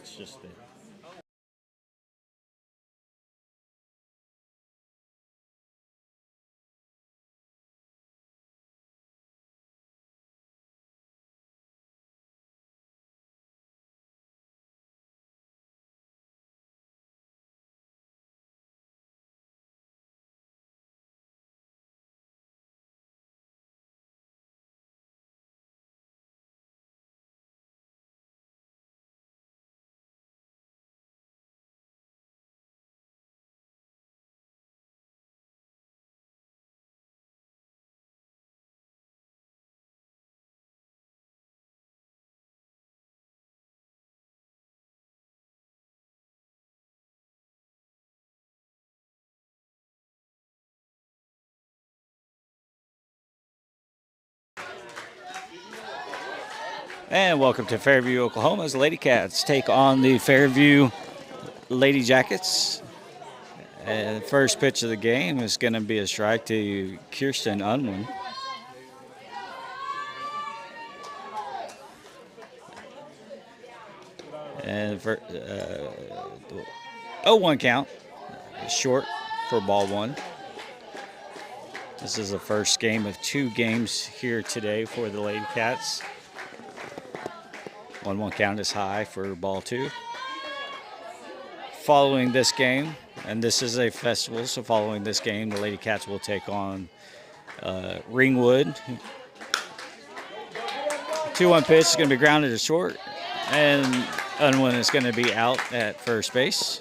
It's just that. And welcome to Fairview, Oklahoma, as the Lady Cats take on the Fairview Lady Jackets. And the first pitch of the game is going to be a strike to Kirsten Unwin. And for 0-1 count, short for ball one. This is the first game of 2 games here today for the Lady Cats. 1-1 count is high for ball 2. Following this game, and this is a festival, so following this game, the Lady Cats will take on Ringwood. 2-1 pitch is going to be grounded to short, and Unwin is going to be out at first base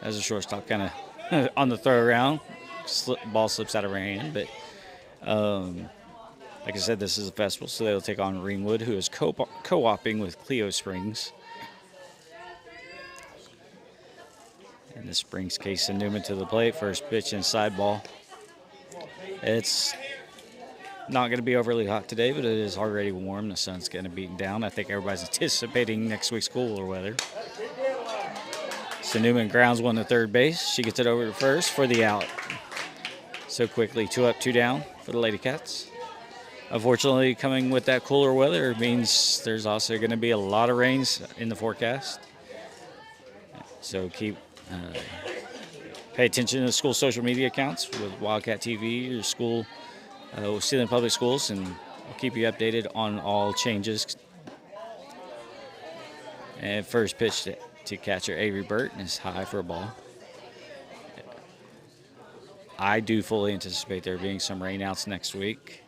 as a shortstop kind of on the throw around. Ball slips out of her hand, but like I said, this is a festival, so they'll take on Ringwood, who is co-oping with Cleo Springs. And this brings Casey Newman to the plate. First pitch inside ball. It's not going to be overly hot today, but it is already warm. The sun's going to beat down. I think everybody's anticipating next week's cooler weather. So Newman grounds one to third base. She gets it over to first for the out. So quickly, 2 up, 2 down for the Lady Cats. Unfortunately, coming with that cooler weather means there's also going to be a lot of rains in the forecast. So pay attention to the school social media accounts with Wildcat TV or school, Sealand Public Schools, and I'll keep you updated on all changes. And first pitch to catcher Avery Burton is high for a ball. I do fully anticipate there being some rainouts next week.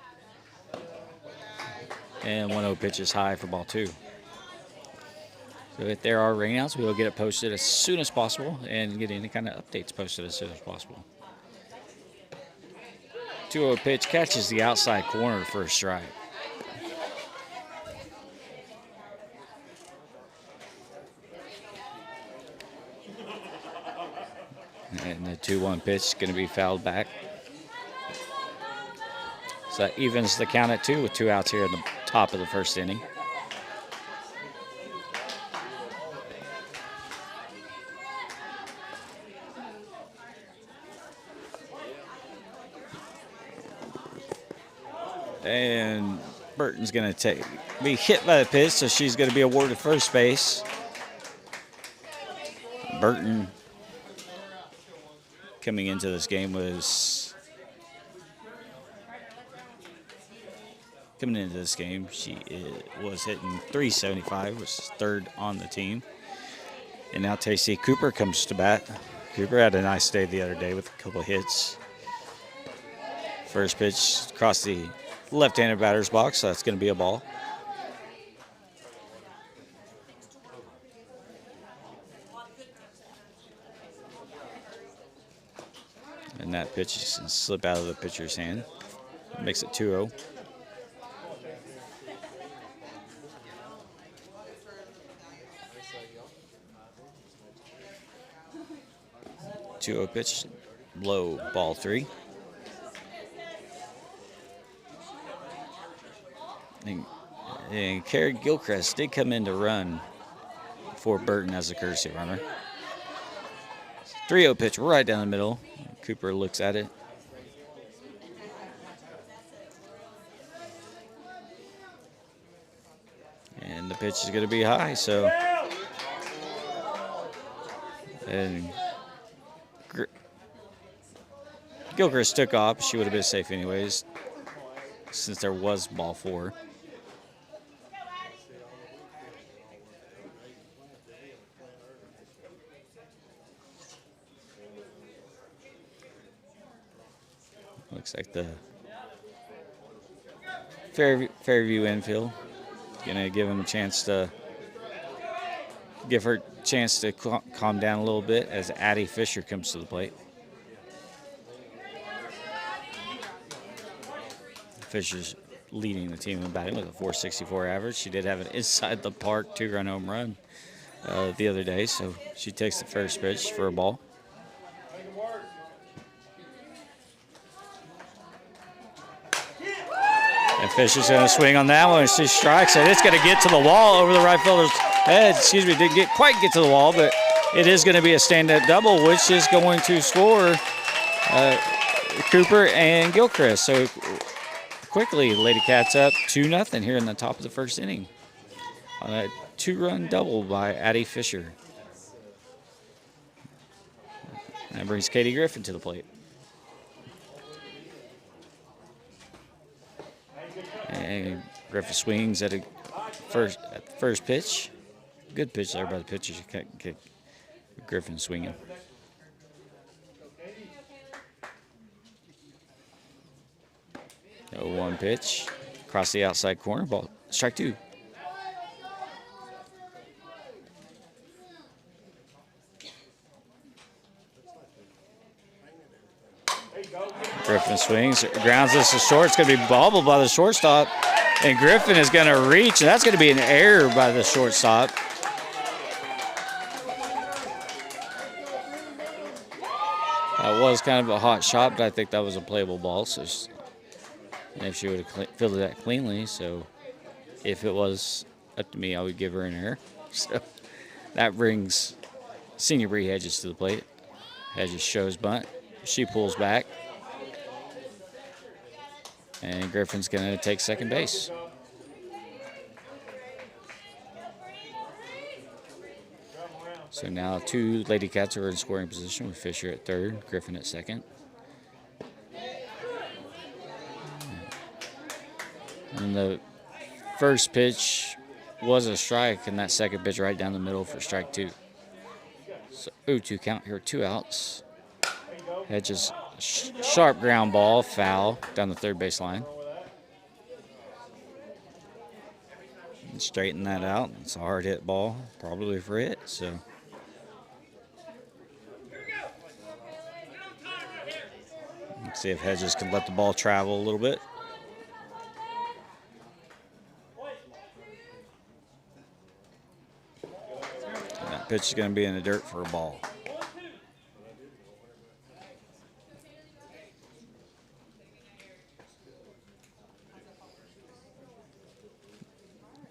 And 1-0 pitch is high for ball 2. So if there are rainouts, we will get it posted as soon as possible and get any kind of updates posted as soon as possible. 2-0 pitch catches the outside corner for a strike. And the 2-1 pitch is going to be fouled back. So that evens the count at 2 with 2 outs here in the top of the first inning. And Burton's going to be hit by the pitch, so she's going to be awarded first base. Burton coming into this game she was hitting .375, was third on the team. And now Tacey Cooper comes to bat. Cooper had a nice day the other day with a couple of hits. First pitch across the left-handed batter's box, so that's going to be a ball. And that pitch is going to slip out of the pitcher's hand. Makes it 2-0. Pitch, low, ball 3. And Carrie Gilchrist did come in to run for Burton as a courtesy runner. 3-0 pitch right down the middle. Cooper looks at it. And the pitch is going to be high, so And Gilchrist took off. She would have been safe anyways, since there was ball 4. Looks like the Fairview infield. Gonna give him a chance to give her a chance to calm down a little bit as Addie Fisher comes to the plate. Fisher's leading the team in batting with a .464 average. She did have an inside the park 2-run home run the other day, so she takes the first pitch for a ball. And Fisher's going to swing on that one. She strikes it. It's going to get to the wall over the right fielder's head. Excuse me, didn't quite get to the wall, but it is going to be a stand-up double, which is going to score Cooper and Gilchrist. So quickly, Lady Cats up 2-0 here in the top of the first inning on a 2-run double by Addie Fisher. That brings Katie Griffin to the plate. And Griffin swings at the first pitch. Good pitch there by the pitcher. She can't get Griffin swinging. Oh, 1 pitch across the outside corner. Ball, strike 2. Griffin swings, grounds this to short. It's going to be bobbled by the shortstop, and Griffin is going to reach, and that's going to be an error by the shortstop. That was kind of a hot shot, but I think that was a playable ball. So, and if she would have fielded that cleanly, so if it was up to me, I would give her an error. So that brings Senior Bree Hedges to the plate. Hedges shows bunt. She pulls back. And Griffin's going to take second base. So now 2 Lady Cats are in scoring position with Fisher at third, Griffin at second. And the first pitch was a strike, and that second pitch right down the middle for strike 2. So 0-2 count here, 2 outs. Hedges sharp ground ball, foul down the third base line. And straighten that out. It's a hard hit ball, probably for it. So let's see if Hedges can let the ball travel a little bit. And that pitch is going to be in the dirt for a ball.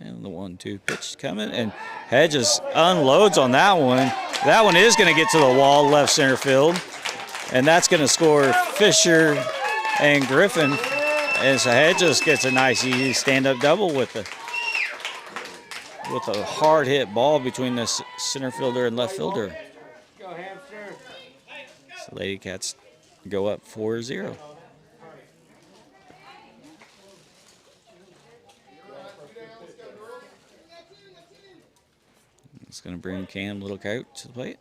And the 1-2 pitch coming, and Hedges unloads on that one. That one is going to get to the wall, left center field, and that's going to score Fisher and Griffin. And so Hedges gets a nice easy stand-up double with a hard hit ball between the center fielder and left fielder. So Lady Cats go up 4-0. It's going to bring Cam Littlecoat to the plate.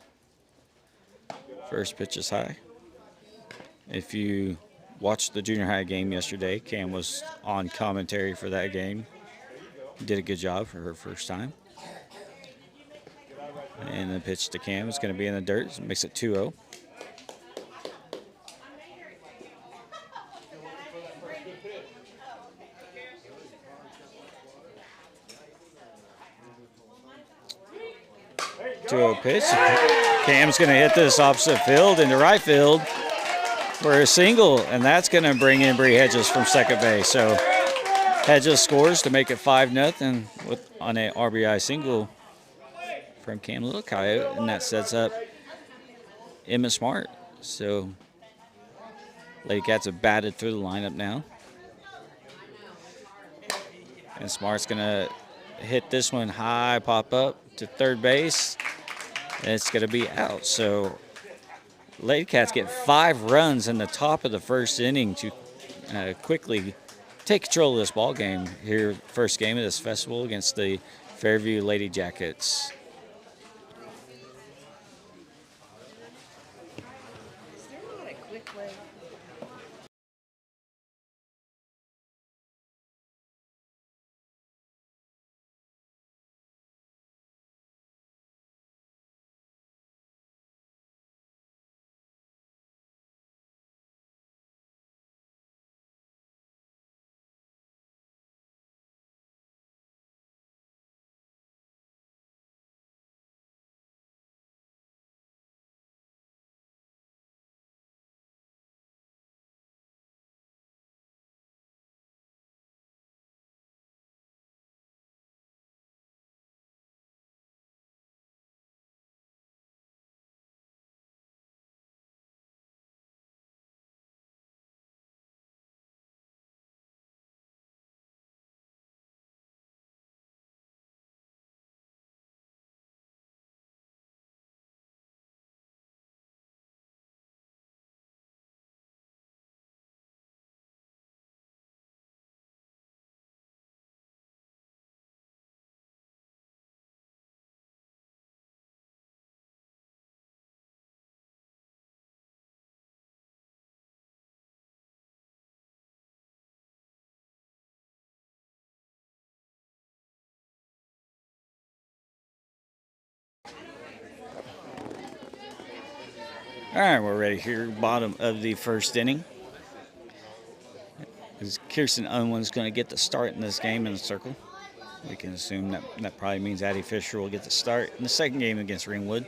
First pitch is high. If you watched the junior high game yesterday, Cam was on commentary for that game. Did a good job for her first time. And the pitch to Cam is going to be in the dirt. So it makes it 2-0. Pitch. Cam's going to hit this opposite field into right field for a single, and that's going to bring in Bree Hedges from second base. So Hedges scores to make it 5-0 on an RBI single from Cam Littlecoat, and that sets up Emma Smart. So Lady Cats have batted through the lineup now, and Smart's going to hit this one high, pop up to third base. And it's going to be out. So Lady Cats get 5 runs in the top of the first inning to quickly take control of this ball game here, first game of this festival against the Fairview Lady Jackets. All right, we're ready here, bottom of the first inning. Kirsten Unwin's going to get the start in this game in the circle. We can assume that probably means Addie Fisher will get the start in the second game against Ringwood.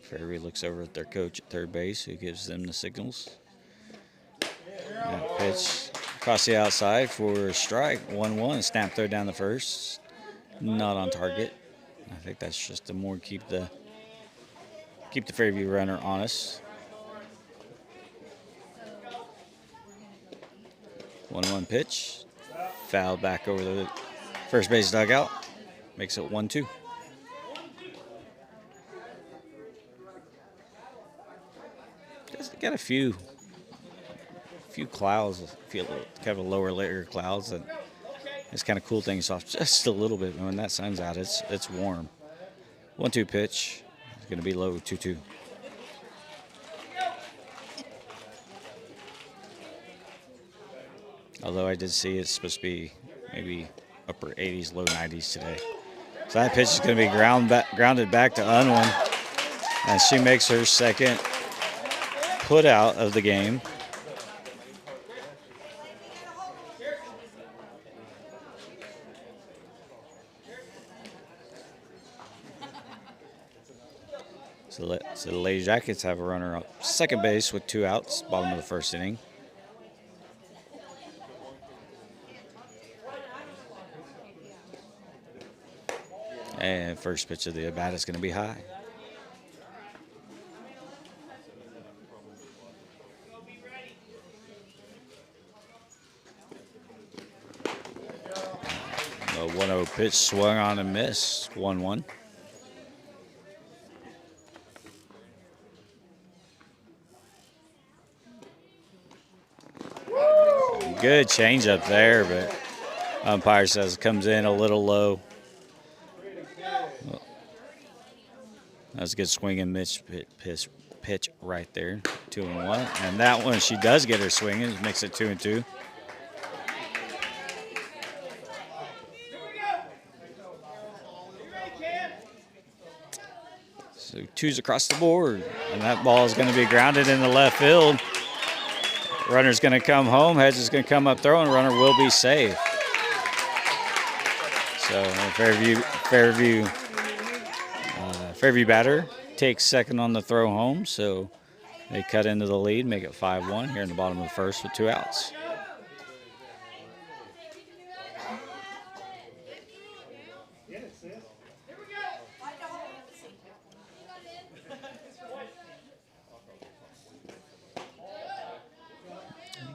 Fairview looks over at their coach at third base, who gives them the signals. That pitch across the outside for a strike, 1-1. Snap throw down the first, not on target. I think that's just to more keep the Fairview runner honest. 1-1 pitch, foul back over the first base dugout, makes it 1-2. Got a few clouds, kind of a lower layer clouds that it's kind of cool things off just a little bit. When that sun's out, it's warm. 1-2 pitch. It's going to be low, 2-2. Although I did see it's supposed to be maybe upper 80s, low 90s today. So that pitch is going to be grounded back to Unwin, and she makes her second put out of the game. So the Lady Jackets have a runner up second base with 2 outs, bottom of the first inning. And first pitch of the at bat is going to be high. A 1-0 pitch swung on and missed, 1-1. Good changeup there, but umpire says it comes in a little low. That's a good swing and miss pitch right there, 2-1. And that one, she does get her swinging, makes it 2-2. So 2s across the board, and that ball is going to be grounded in the left field. Runner's going to come home. Hedges is going to come up throwing. Runner will be safe. So Fairview batter takes second on the throw home. So they cut into the lead, make it 5-1 here in the bottom of the first with 2 outs.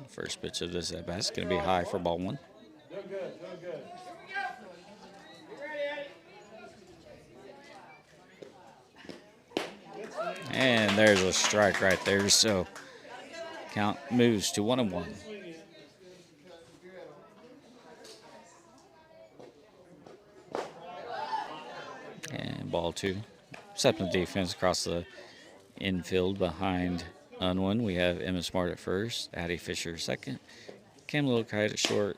First pitch of this at bat is going to be high for ball 1. there's a strike right there. So count moves to 1-1. And ball 2. Setting the defense across the infield behind Unwin. We have Emma Smart at first, Addie Fisher second, Kim Little-Kite at short,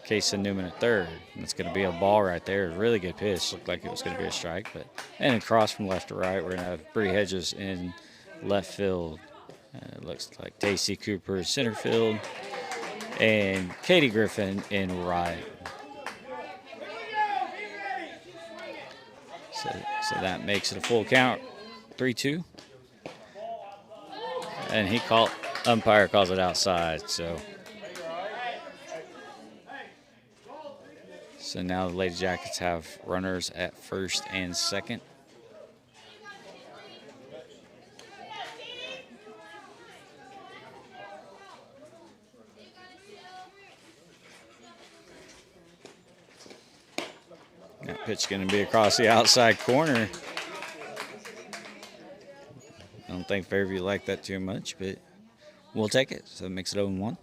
Kaysen Newman at third. It's going to be a ball right there. Really good pitch. Looked like it was going to be a strike, but and across from left to right, we're going to have Bree Hedges in left field. It looks like Daisy Cooper in center field, and Katie Griffin in right. So that makes it a full count, 3-2. And umpire calls it outside. So now the Lady Jackets have runners at first and second. That pitch going to be across the outside corner. I don't think Fairview liked that too much, but we'll take it. So it makes it 0-1.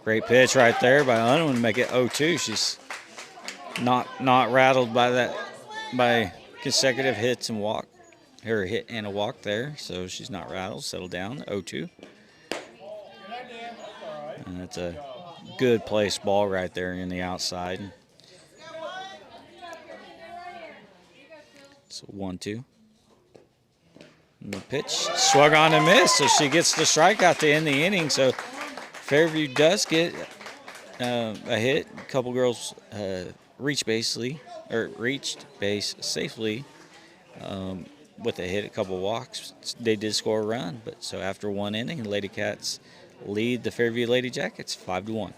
Great pitch right there by Unwin to make it 0-2. She's not rattled by consecutive hits and walk. Her hit and a walk there, so she's not rattled. Settled down, 0-2. And that's a good placed ball right there in the outside. So 1-2. And the pitch swung on and missed, so she gets the strikeout to end the inning. So Fairview does get a hit. A couple girls reached base safely with a hit, a couple walks. They did score a run, but so after one inning, the Lady Cats lead the Fairview Lady Jackets 5-1.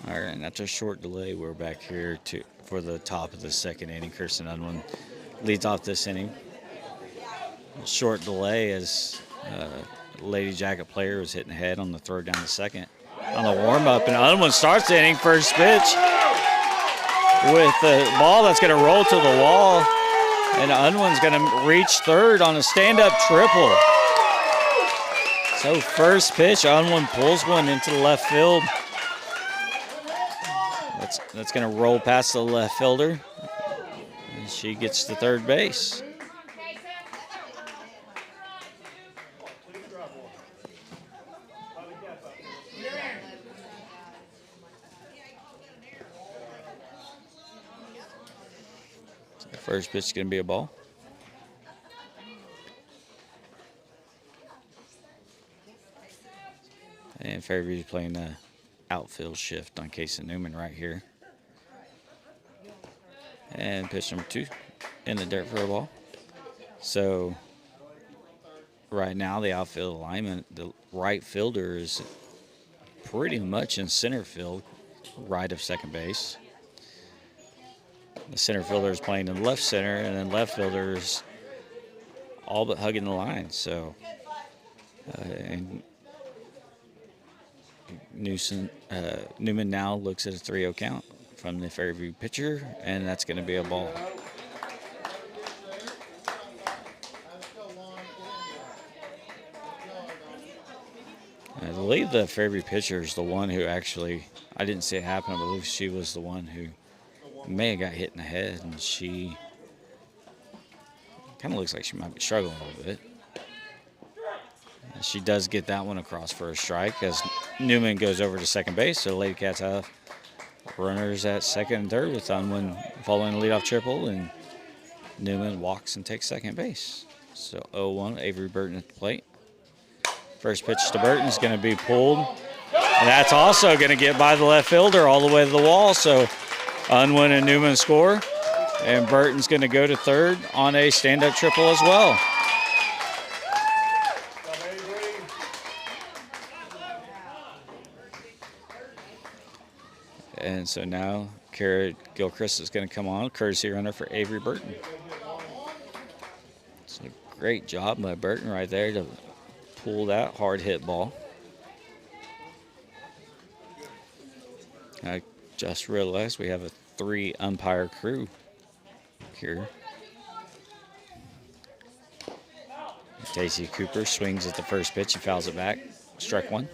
All right, and after a short delay, we're back here for the top of the second inning. Kirsten Unwin leads off this inning. A short delay as Lady Jacket player was hitting ahead on the throw down the second on the warm-up, and Unwin starts the inning first pitch with the ball that's going to roll to the wall, and Unwin's going to reach third on a stand-up triple. So first pitch, Unwin pulls one into the left field. That's going to roll past the left fielder, and she gets to third base. So the first pitch is going to be a ball. And Fairview's playing the outfield shift on Kaysen Newman right here. And pitch number 2 in the dirt for a ball. So right now the outfield alignment, the right fielder is pretty much in center field, right of second base. The center fielder is playing in left center, and then left fielder is all but hugging the line. So, and Newman now looks at a 3-0 count from the Fairview pitcher, and that's going to be a ball. I believe the Fairview pitcher is the one who actually, I didn't see it happen, I believe she was the one who may have got hit in the head, and she kind of looks like she might be struggling a little bit. And she does get that one across for a strike as Newman goes over to second base, so the Lady Cats have runners at second and third with Unwin following the leadoff triple, and Newman walks and takes second base. So 0-1, Avery Burton at the plate. First pitch to Burton is going to be pulled. And that's also going to get by the left fielder all the way to the wall. So Unwin and Newman score. And Burton's going to go to third on a stand-up triple as well. And so now Kara Gilchrist is going to come on, courtesy runner for Avery Burton. It's a great job by Burton right there to pull that hard hit ball. I just realized we have a 3 umpire crew here. Stacey Cooper swings at the first pitch and fouls it back. Strike one.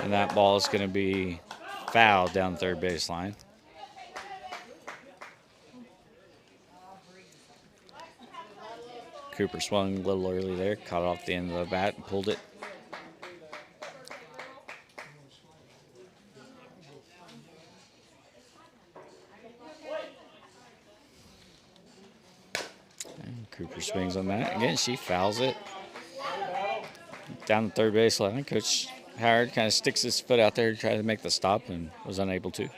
And that ball is going to be fouled down the third baseline. Cooper swung a little early there, caught it off the end of the bat and pulled it. And Cooper swings on that. Again, she fouls it down the third baseline. Coach Howard kind of sticks his foot out there to try to make the stop and was unable to.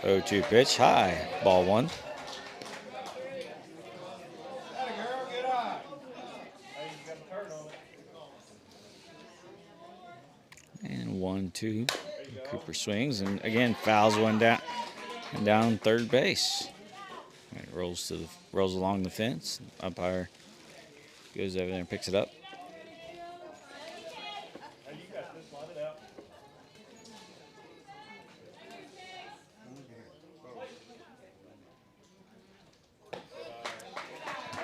Oh, 0-2 pitch, high, ball one. And 1-2. Cooper swings and again fouls one down and down third base. It rolls along the fence. Umpire goes over there and picks it up.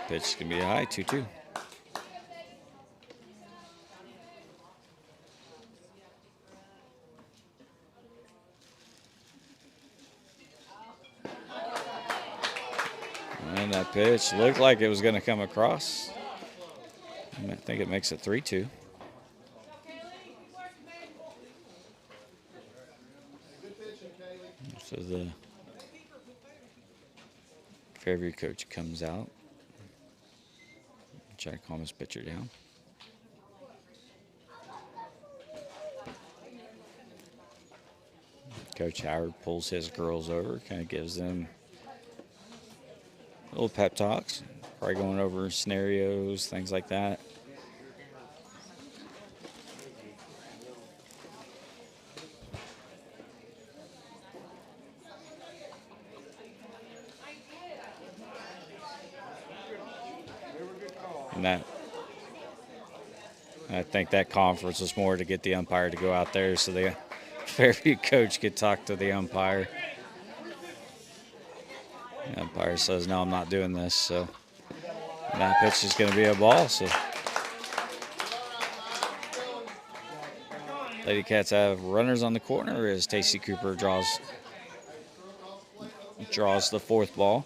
Pitch can be high, 2-2. And that pitch looked like it was going to come across. I think it makes it 3-2. So the Fairview coach comes out. Try to calm his pitcher down. Coach Howard pulls his girls over, kind of gives them little pep talks, probably going over scenarios, things like that. And that, I think that conference was more to get the umpire to go out there so the Fairview coach could talk to the umpire. The umpire says, no, I'm not doing this. So that pitch is going to be a ball. So Lady Cats have runners on the corner as Stacey Cooper draws the fourth ball.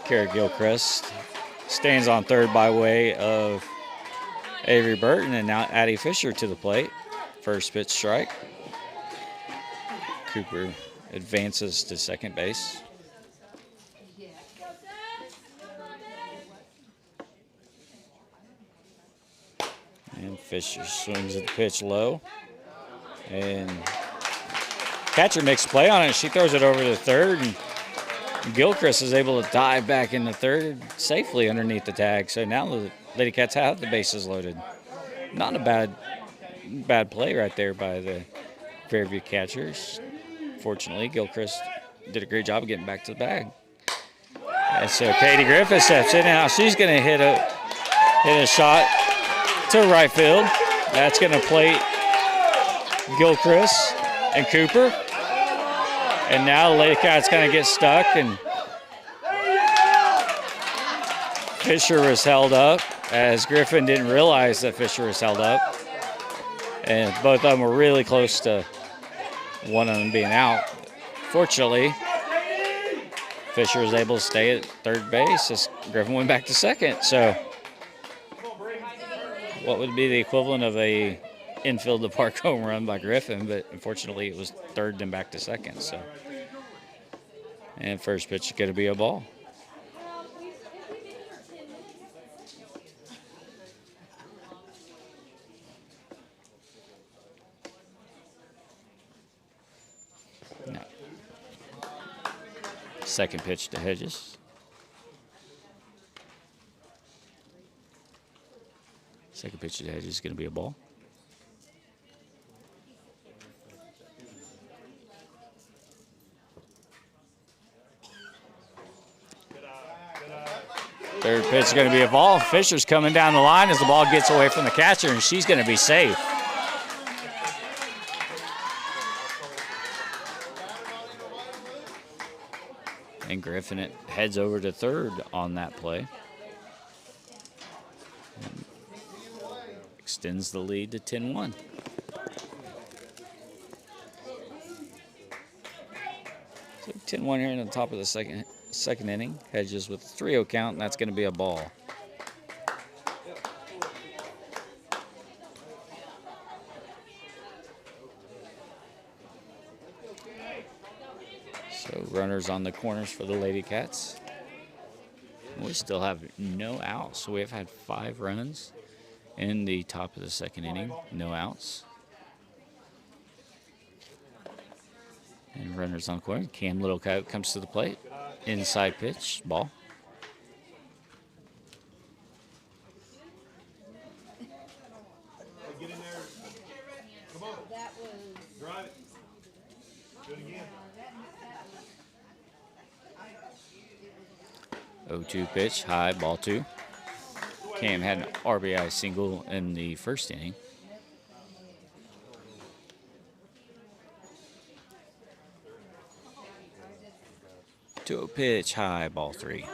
Kara Gilchrist stands on third by way of Avery Burton, and now Addie Fisher to the plate. First pitch strike. Cooper advances to second base. And Fisher swings at the pitch low. And catcher makes a play on it. She throws it over to third. And Gilchrist is able to dive back into third safely underneath the tag. So now the Lady Cats have the bases loaded. Not a bad play right there by the Fairview catchers. Fortunately, Gilchrist did a great job of getting back to the bag. And so Katie Griffith steps in now. She's going to hit a shot to right field. That's going to plate Gilchrist and Cooper. And now the Lady Cats kind of get stuck, and Fisher was held up as Griffin didn't realize that Fisher was held up. And both of them were really close to one of them being out. Fortunately, Fisher was able to stay at third base as Griffin went back to second. So what would be the equivalent of a infield to park home run by Griffin, but unfortunately it was third and back to second. So, and first pitch is going to be a ball. No. Second pitch to Hedges. Second pitch to Hedges is going to be a ball. Third pitch is going to be a ball. Fisher's coming down the line as the ball gets away from the catcher, and she's going to be safe. And Griffin heads over to third on that play. And extends the lead to 10-1. So 10-1 here in the top of the second inning. Hedges with a 3-0 count, and that's going to be a ball. So runners on the corners for the Lady Cats. We still have no outs. So we have had 5 runs in the top of the second inning. No outs. And runners on the corner. Cam Littlecoat comes to the plate. Inside pitch, ball. Get in there. Come on. Drive it. Do it again. 0-2 pitch, high, ball 2. Cam had an RBI single in the first inning. To a pitch, high, ball 3.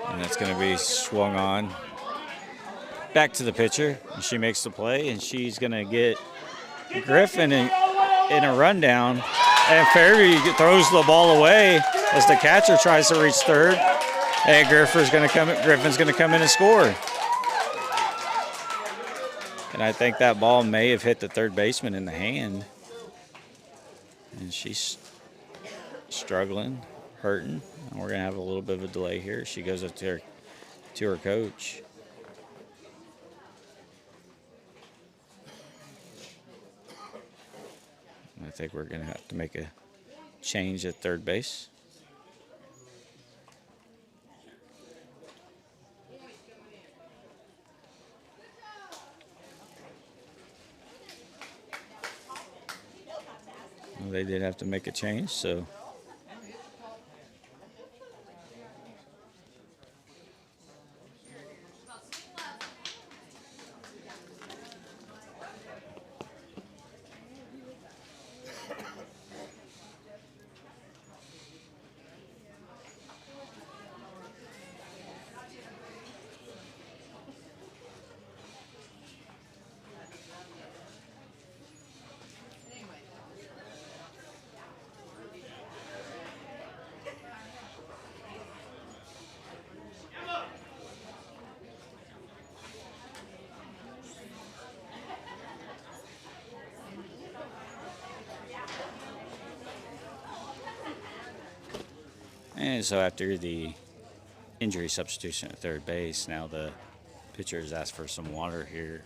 And that's going to be swung on. Back to the pitcher, and she makes the play, and she's going to get Griffin in a rundown. And Fairview throws the ball away as the catcher tries to reach third. And Griffin's going to come in and score. And I think that ball may have hit the third baseman in the hand. And she's struggling, hurting. And we're going to have a little bit of a delay here. She goes up to her coach. And I think we're going to have to make a change at third base. Well, they did have to make a change, so. And so after the injury substitution at third base, now the pitcher has asked for some water here.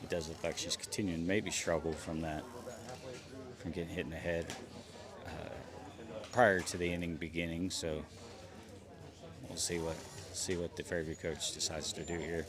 It does look like she's continuing to maybe struggle from that, from getting hit in the head prior to the inning beginning. So we'll see what the Fairview coach decides to do here.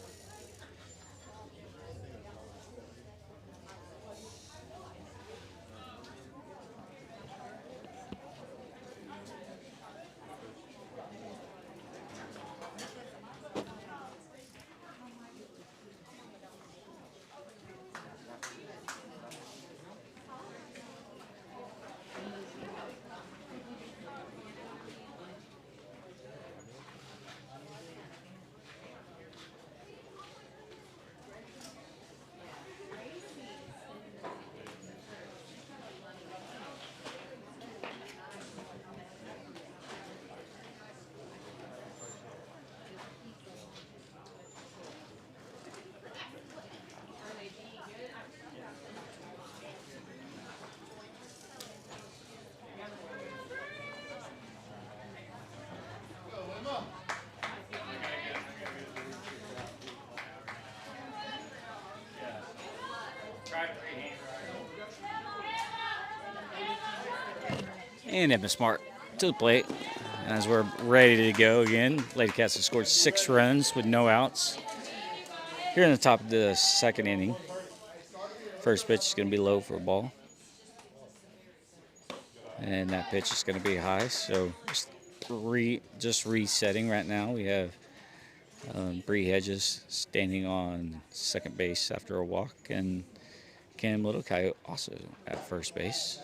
And Emma Smart to the plate as we're ready to go again. Lady Cats have scored 6 runs with no outs here in the top of the second inning. First pitch is going to be low for a ball. And that pitch is going to be high. So just resetting right now. We have Bree Hedges standing on second base after a walk. And Cam Little Coyote also at first base.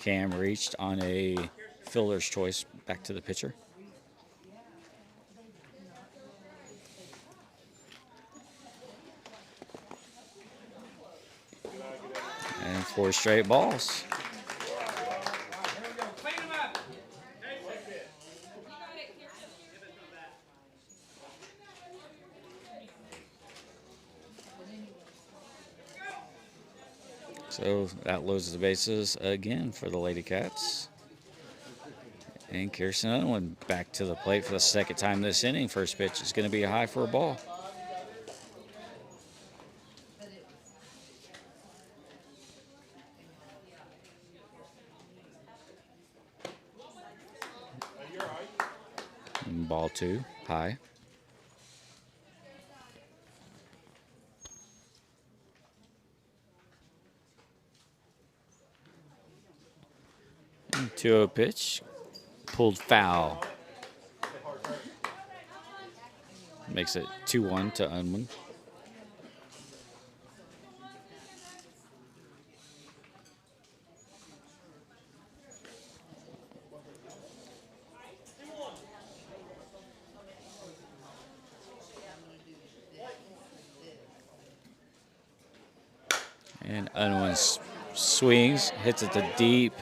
Cam reached on a fielder's choice back to the pitcher. And 4 straight balls. So that loads the bases again for the Lady Cats. And Kirsten Unwin back to the plate for the second time this inning. First pitch is going to be high for a ball. And ball 2, high. And 2-0 pitch. Pulled foul. Makes it 2-1 to Unwin. And Unwin swings, hits it to deep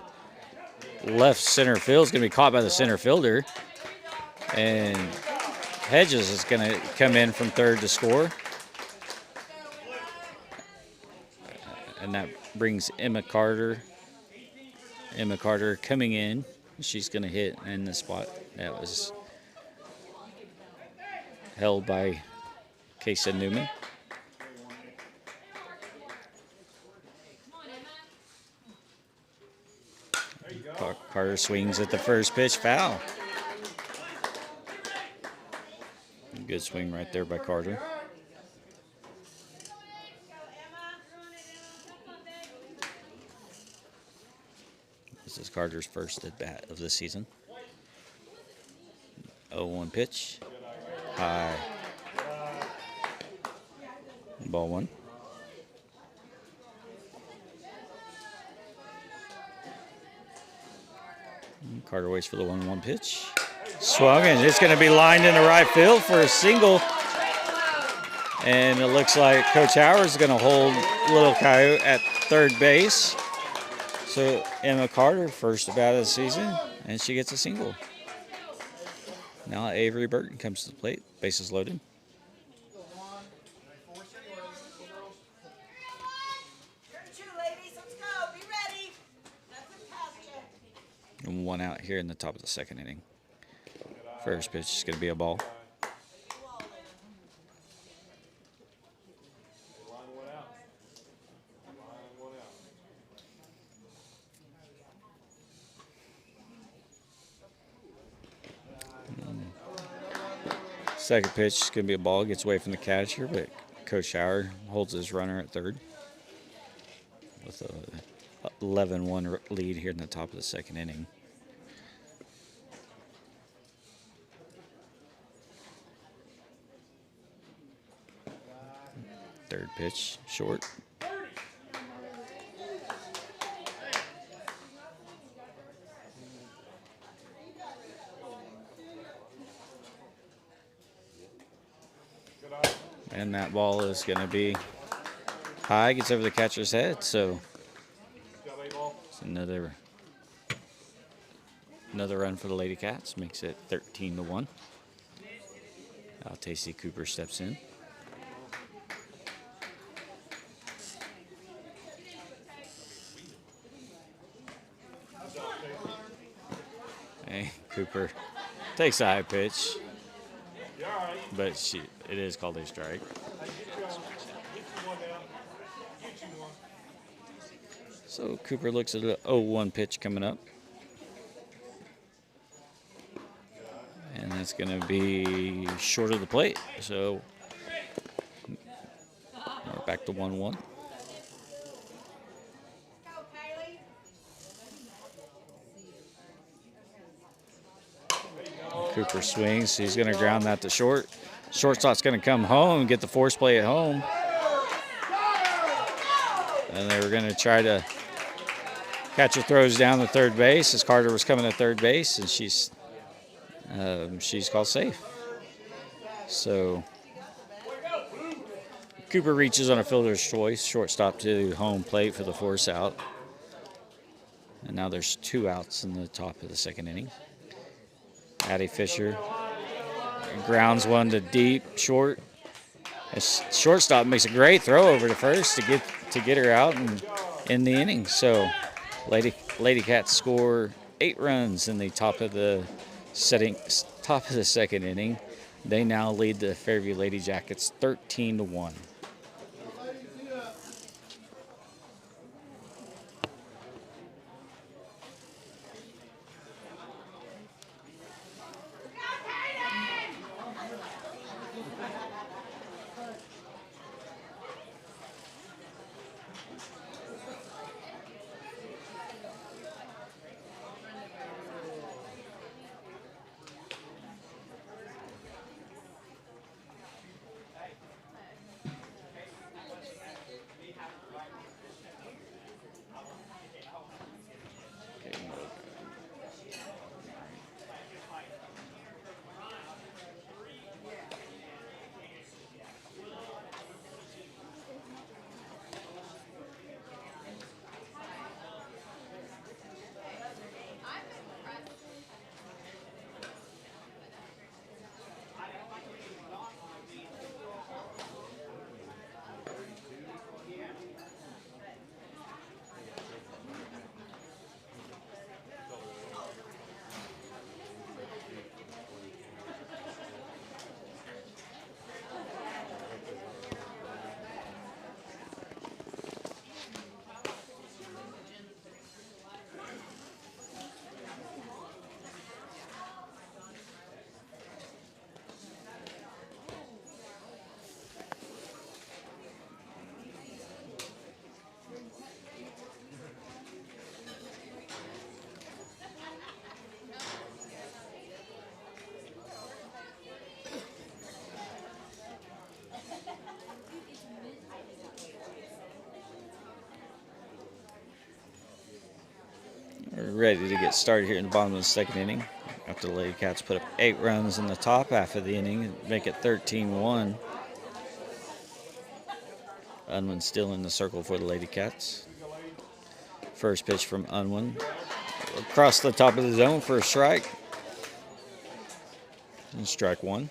left center field. It's going to be caught by the center fielder. And Hedges is going to come in from third to score. And that brings Emma Carter. Emma Carter coming in. She's going to hit in the spot that was held by Kaysa Newman. Carter swings at the first pitch, foul. Good swing right there by Carter. This is Carter's first at bat of the season. 0-1 pitch, high. Ball 1. Carter waits for the 1-1 pitch. Swung, and it's going to be lined into right field for a single. And it looks like Coach Howard's going to hold Little Coyote at third base. So Emma Carter, first at bat of the season, and she gets a single. Now Avery Burton comes to the plate. Bases loaded. And 1 out here in the top of the 2nd inning. First pitch is going to be a ball. Second pitch is going to be a ball. Gets away from the catcher, but Coach Schauer holds his runner at third with a 11-1 lead here in the top of the 2nd inning. Third pitch, short. And that ball is going to be high, gets over the catcher's head, so it's another run for the Lady Cats, makes it 13-1. Now Tacey Cooper steps in. Hey, Cooper takes a high pitch, but it is called a strike. So Cooper looks at the 0-1 pitch coming up. And that's going to be short of the plate. So we're back to 1-1. Cooper swings. He's going to ground that to short. Shortstop's going to come home and get the force play at home. And they were going to try to catcher throws down the third base as Carter was coming to third base, and she's called safe. So Cooper reaches on a fielder's choice, shortstop to home plate for the force out. And now there's 2 outs in the top of the 2nd inning. Addie Fisher grounds one to deep, short. Shortstop makes a great throw over to first to get her out and in the inning. So Lady Cats score 8 runs in the top of the 2nd inning. They now lead the Fairview Lady Jackets 13-1. We're ready to get started here in the bottom of the 2nd inning. After the Lady Cats put up 8 runs in the top half of the inning and make it 13-1. Unwin still in the circle for the Lady Cats. First pitch from Unwin. Across the top of the zone for a strike. And strike 1.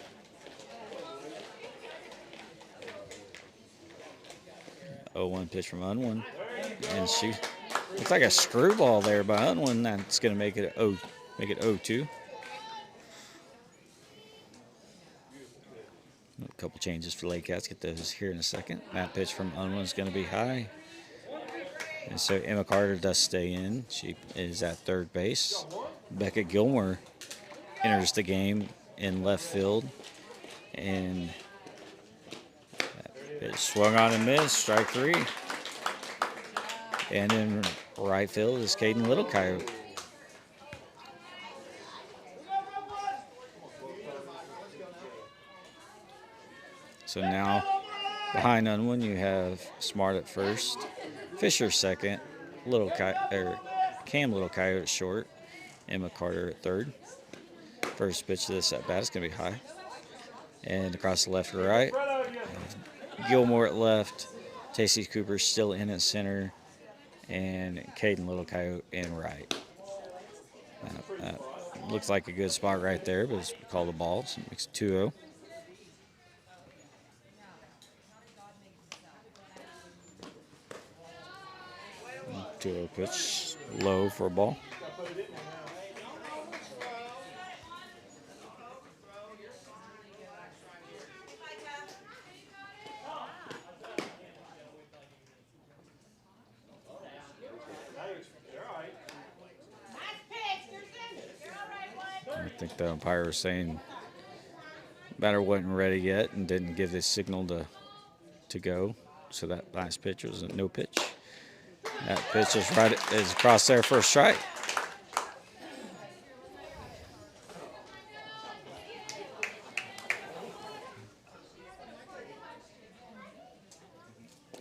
0-1 pitch from Unwin. And Looks like a screwball there by Unwin. That's going to make it 0-2. A couple changes for Lake Cats. Get those here in a second. That pitch from Unwin is going to be high. And so Emma Carter does stay in. She is at third base. Becca Gilmore enters the game in left field. And that pitch swung on and missed. Strike 3. And in right field is Caden Little Coyote. So now behind Unwin you have Smart at first, Fisher second, Cam Little Coyote at short, Emma Carter at third. First pitch of this at bat is going to be high. And across the left or right, Gilmore at left, Tacey Cooper still in at center, and Caden Little Coyote in right. That looks like a good spot right there, but it's called a ball, so it makes it 2-0. Pitch low for a ball. I think the umpire was saying batter wasn't ready yet and didn't give the signal to go. So that last pitch was a no pitch. That pitch is across there for a strike.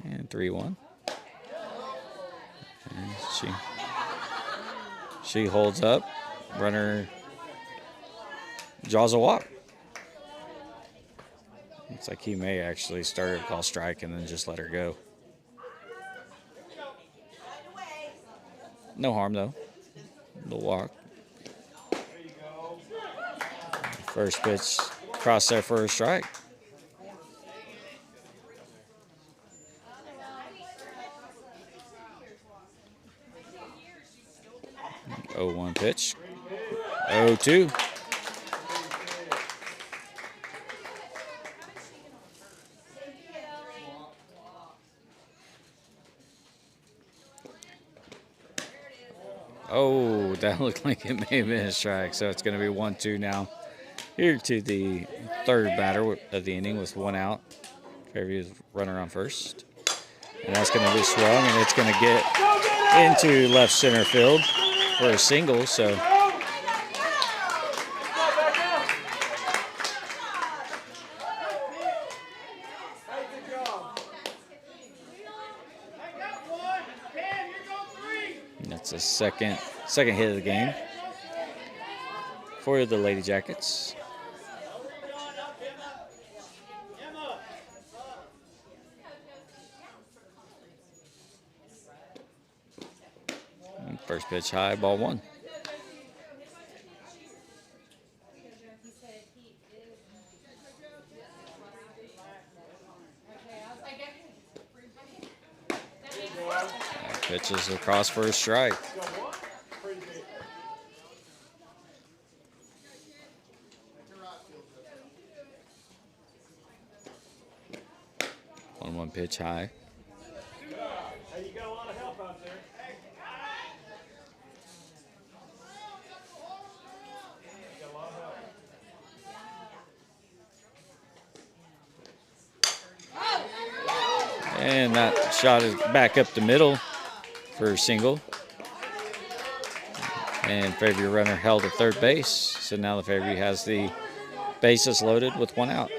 And 3-1. And she holds up. Runner draws a walk. Looks like he may actually start a call strike and then just let her go. No harm, though. The walk. First pitch, cross there for a strike. 0-1 pitch. 0-2. Oh, that looked like it may have been a strike, so it's going to be 1-2 now. Here to the third batter of the inning with one out. Fairview's runner on first. And that's going to be swung, and it's going to get into left center field for a single, so... That's the second hit of the game for the Lady Jackets. And first pitch high, ball 1. Pitches across for a strike. One pitch high. Hey, you got a lot of help out there. You got a lot of help. And that shot is back up the middle for a single. And Fairview runner held at third base. So now the Fairview has the bases loaded with one out.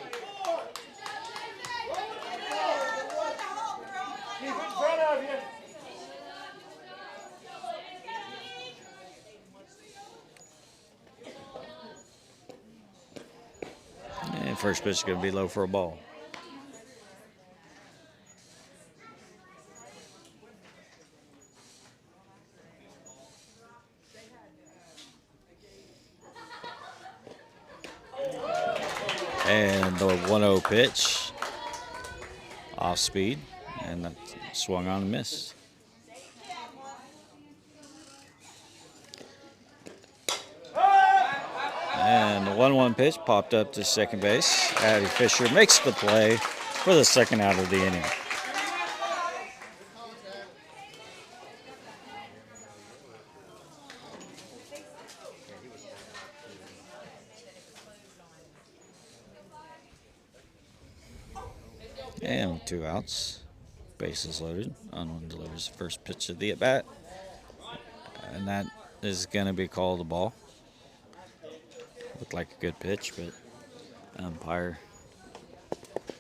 And first pitch is going to be low for a ball. And the 1-0 pitch, off speed, and that swung on and missed. And the 1-1 pitch popped up to second base. Addie Fisher makes the play for the second out of the inning. And with 2 outs, bases loaded. Unwin delivers the first pitch of the at bat, and that is going to be called a ball. Looked like a good pitch, but umpire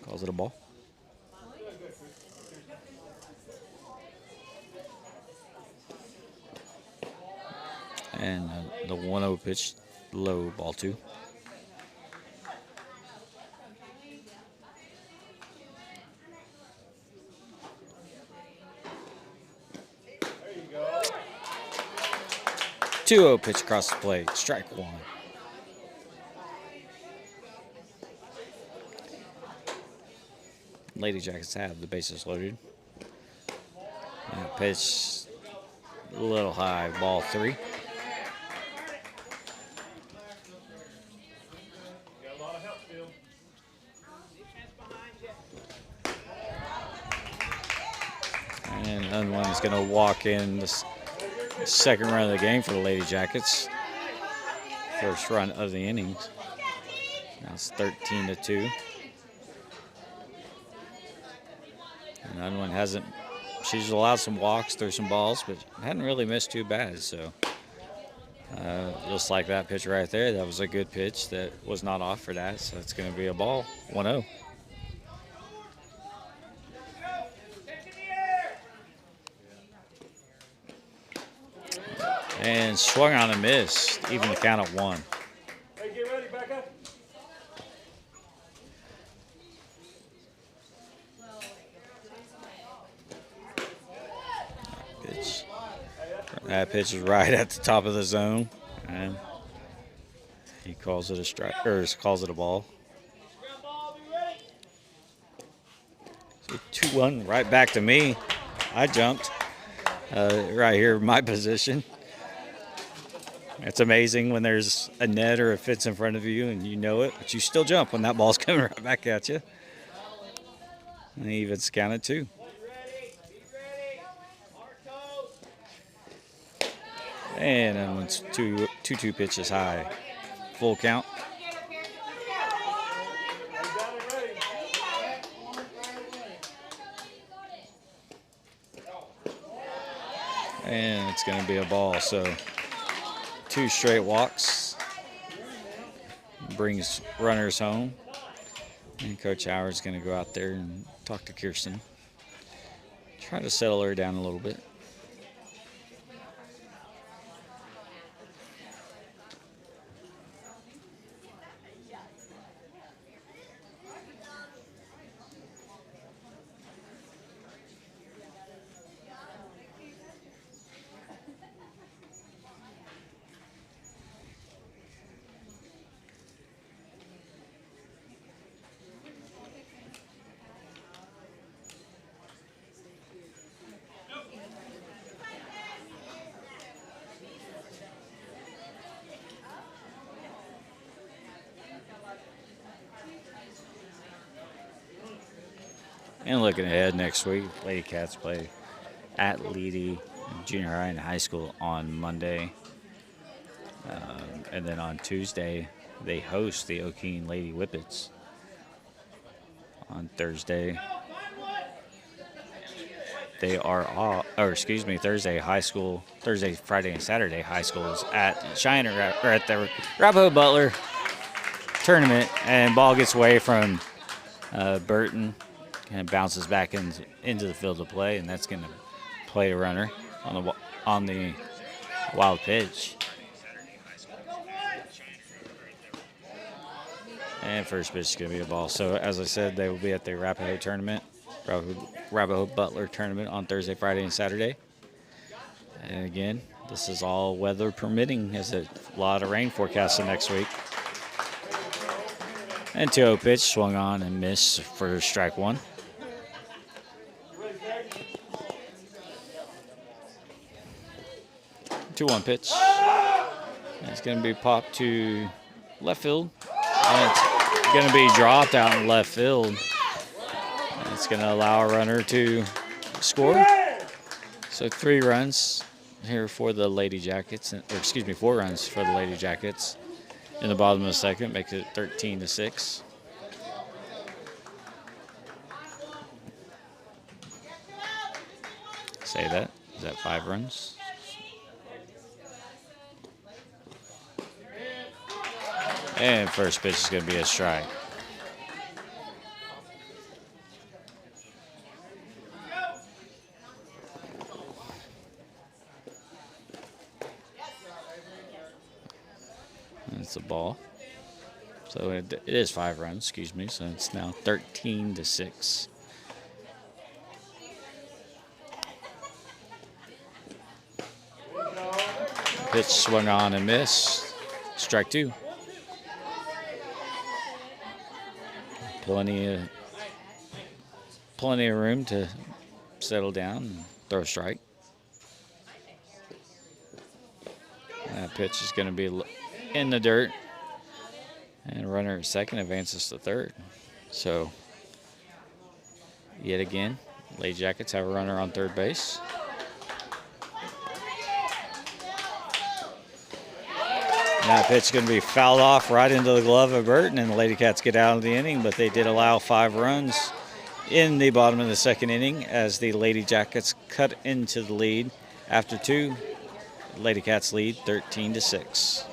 calls it a ball. And the 1-0 pitch, low, ball 2. There you go. 2-0 pitch across the plate, strike 1. Lady Jackets have the bases loaded. And pitch a little high, ball 3. Got a lot of help, Phil. And Unwin is going to walk in the second run of the game for the Lady Jackets. First run of the innings. Now it's 13-2. And Unwin hasn't, she's allowed some walks through some balls, but hadn't really missed too bad. So just like that pitch right there, that was a good pitch that was not off for that. So it's going to be a ball, 1-0. And swung on and missed, even the count at 1. Hey, get ready, Becca. Pitch. That pitch is right at the top of the zone, and he calls it a strike, or calls it a ball. So 2-1, right back to me. I jumped right here in my position. It's amazing when there's a net or a fence in front of you and you know it, but you still jump when that ball's coming right back at you. And he even counted 2. And then once 2-2 pitches high, full count. And it's going to be a ball. So 2 straight walks brings runners home. And Coach Howard's going to go out there and talk to Kirsten. Try to settle her down a little bit. And looking ahead next week, Lady Cats play at Leedy Junior High and High School on Monday. And then on Tuesday, they host the O'Keene Lady Whippets. On Thursday, they are off, or excuse me, Thursday, Friday, and Saturday, high schools at Shiner, or at the Arapahoe Butler tournament. And ball gets away from Burton. And bounces back into the field of play, and that's going to play a runner on the wild pitch. And first pitch is going to be a ball. So as I said, they will be at the Arapahoe tournament, Arapahoe Butler tournament on Thursday, Friday, and Saturday. And again, this is all weather permitting, as a lot of rain forecasted next week. And 2-0 pitch swung on and missed for strike 1. 2-1 pitch. And it's going to be popped to left field. And it's going to be dropped out in left field. It's going to allow a runner to score. So 3 runs here for the Lady Jackets, or excuse me, 4 runs for the Lady Jackets in the bottom of the second, makes it 13-6. Say that. Is that 5 runs? And first pitch is going to be a strike. It's a ball. So it is 5 runs, excuse me. So it's now 13-6. Pitch swung on and missed. Strike 2. Plenty of room to settle down and throw a strike. That pitch is going to be in the dirt. And runner at second advances to third. So, yet again, Lady Jackets have a runner on third base. That pitch is going to be fouled off right into the glove of Burton, and the Lady Cats get out of the inning, but they did allow 5 runs in the bottom of the second inning as the Lady Jackets cut into the lead after 2. Lady Cats lead 13-6.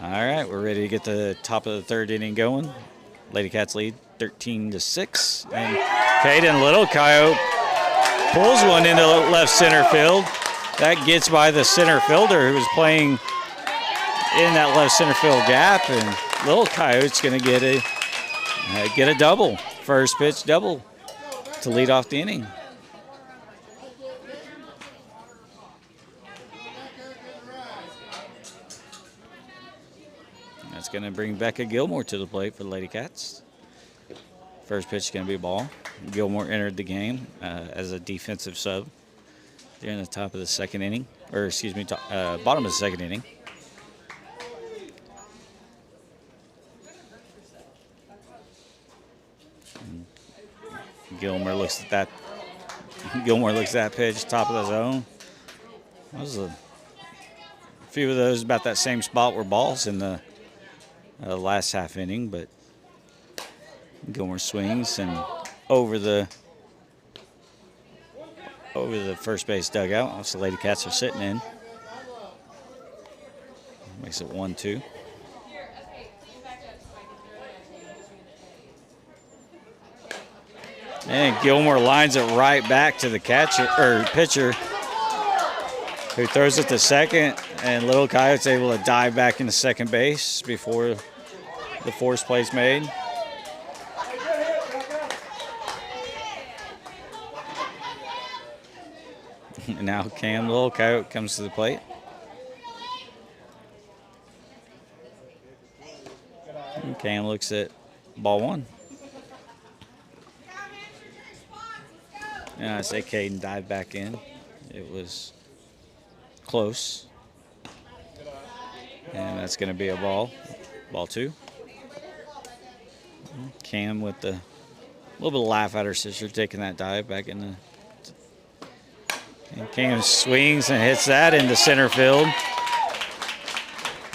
All right, we're ready to get the top of the third inning going. Lady Cats lead 13-6. And Caden Little Coyote pulls one into left center field. That gets by the center fielder who was playing in that left center field gap. And Little Coyote's going to get a double, first pitch double to lead off the inning. That's going to bring Becca Gilmore to the plate for the Lady Cats. First pitch is going to be a ball. Gilmore entered the game as a defensive sub during the top of the second inning, or excuse me, bottom of the second inning. And Gilmore looks at that. Gilmore looks at that pitch, top of the zone. That was a few of those about that same spot were balls in the last half inning, but Gilmore swings and over the first base dugout. Also, the Lady Cats are sitting in. Makes it 1-2. And Gilmore lines it right back to the pitcher, who throws it to second, and Little Coyote's able to dive back into second base before the force play's made. And now Cam Little Coyote comes to the plate. And Cam looks at Ball one. And I say Caden dived back in. It was close. And that's going to be a ball. Ball two. Cam with the little bit of laugh at her sister taking that dive back in the. And Cam swings and hits that into center field.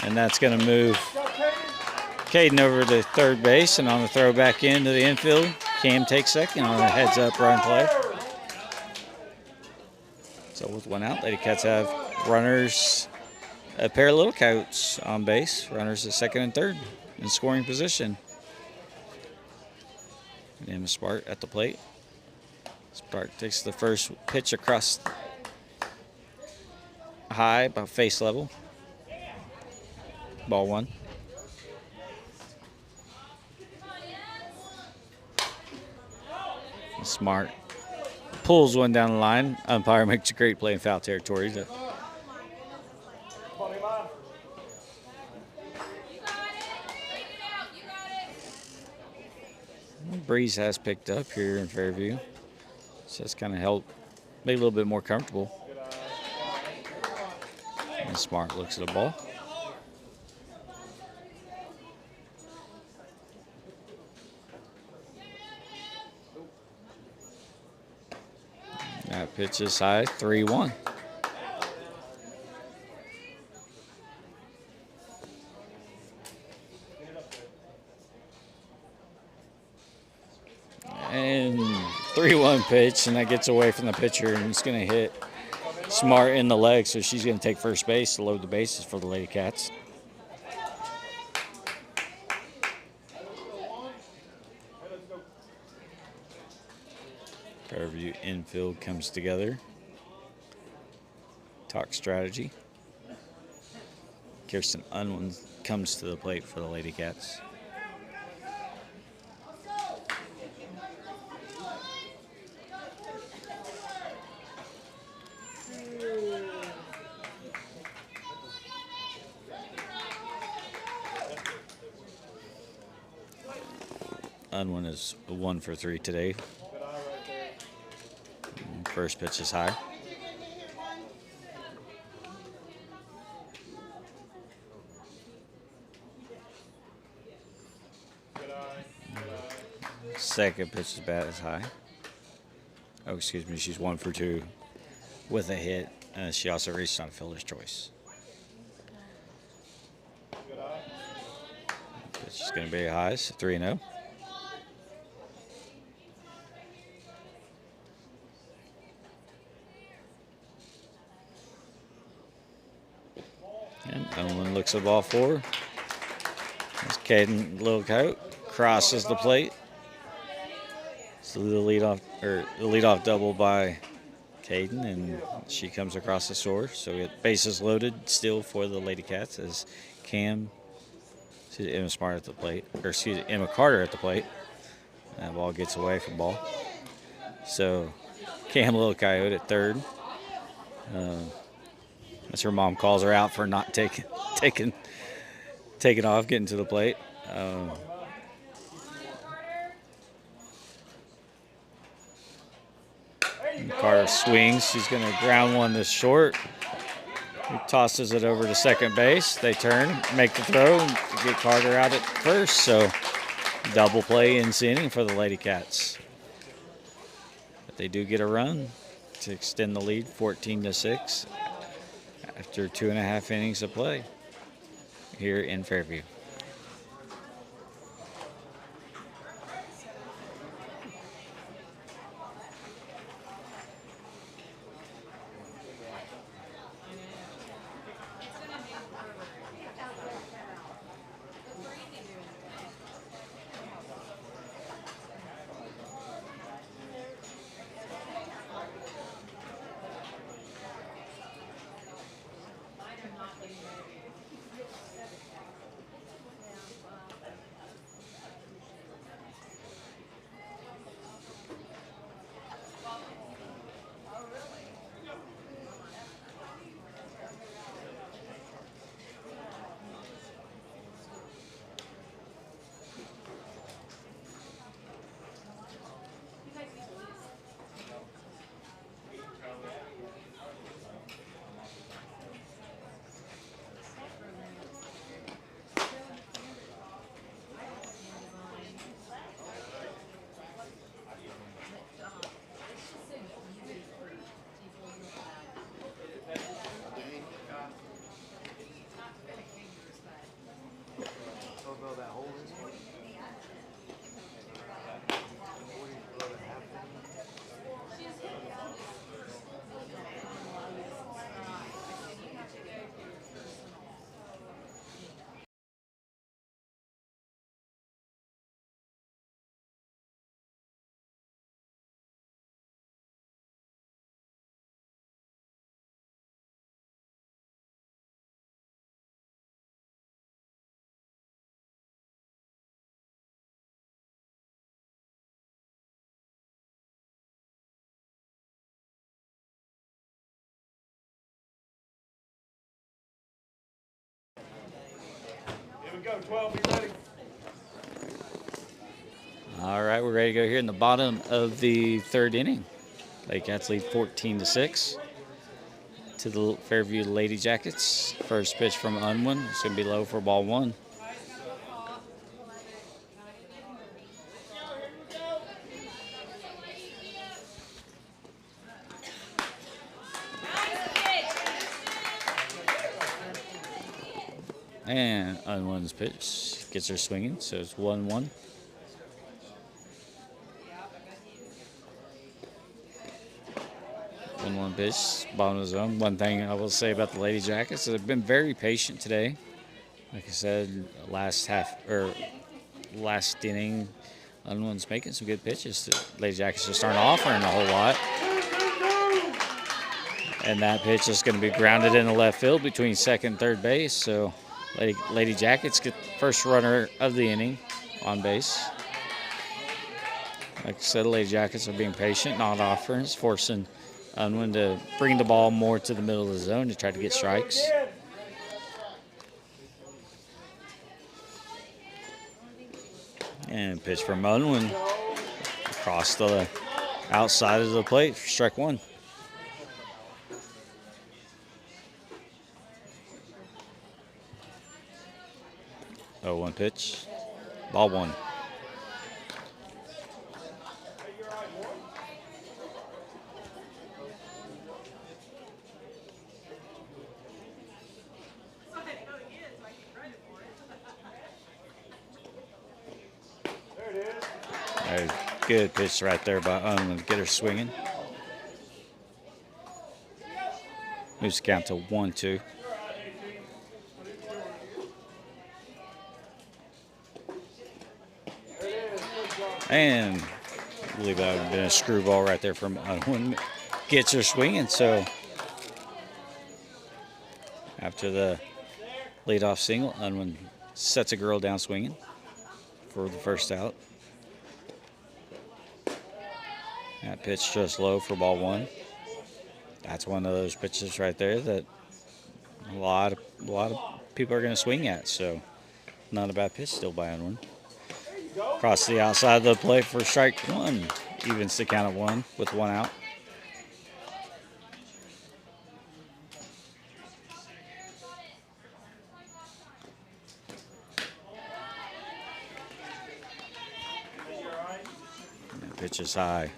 And that's going to move Caden over to third base. And on the throw back into the infield, Cam takes second on a heads up run play. So with one out, Lady Cats have runners, a pair of little coats on base. Runners at second and third in scoring position. And Emma Spark at the plate. Spark takes the first pitch across high, about face level. Ball one. Smart pulls one down the line. Umpire makes a great play in foul territory. Breeze has picked up here in Fairview. So that's kind of helped make it a little bit more comfortable. And Smart looks at the ball. That pitch is high, 3-1. And 3-1 pitch, and that gets away from the pitcher, and it's going to hit Smart in the leg, so she's going to take first base to load the bases for the Lady Cats. Fairview infield comes together. Talk strategy. Kirsten Unwin comes to the plate for the Lady Cats. Unwin is 1 for 3 today. First pitch is high. Second pitch is bat is high. Oh, excuse me, she's 1 for 2 with a hit. She also reached on a fielder's choice. Pitch is going to be high, so 3-0. And Owen looks at ball 4. As Caden Little Coat crosses the plate. So the leadoff double by Caden, and she comes across the shore. So we get bases loaded still for the Lady Cats as Emma Smart at the plate, or excuse me, Emma Carter at the plate. That ball gets away from ball. So Cam Little Coyote at third. As her mom calls her out for not taking off, getting to the plate. Carter swings. She's going to ground one this short. He tosses it over to second base. They turn, make the throw, and get Carter out at first. So double play in this inning for the Lady Cats. But they do get a run to extend the lead, 14-6. After 2.5 innings of play here in Fairview. go, 12. Be ready. All right, we're ready to go here in the bottom of the third inning. Lady Cats lead 14-6 to the Fairview Lady Jackets. First pitch from Unwin. It's going to be low for ball one. And Unwin's pitch gets her swinging, so it's 1-1. One pitch, bottom of the zone. One thing I will say about the Lady Jackets, they've been very patient today. Like I said, last inning, Unwin's making some good pitches. The Lady Jackets just aren't offering a whole lot. And that pitch is going to be grounded in the left field between second and third base. So Lady Jackets get the first runner of the inning on base. Like I said, the Lady Jackets are being patient, not offering, it's forcing Unwin to bring the ball more to the middle of the zone to try to get strikes. And pitch from Unwin across the outside of the plate for strike one. 0-1 pitch, ball one. Good pitch right there by Unwin to get her swinging. Moves the count to 1-2. And I believe that would have been a screwball right there from Unwin. Gets her swinging, so after the leadoff single, Unwin sets a girl down swinging for the first out. That pitch just low for ball one. That's one of those pitches right there that a lot of people are going to swing at. So not a bad pitch still by Unwin. Across the outside of the plate for strike one. Evens the count of one with one out. That pitch is high.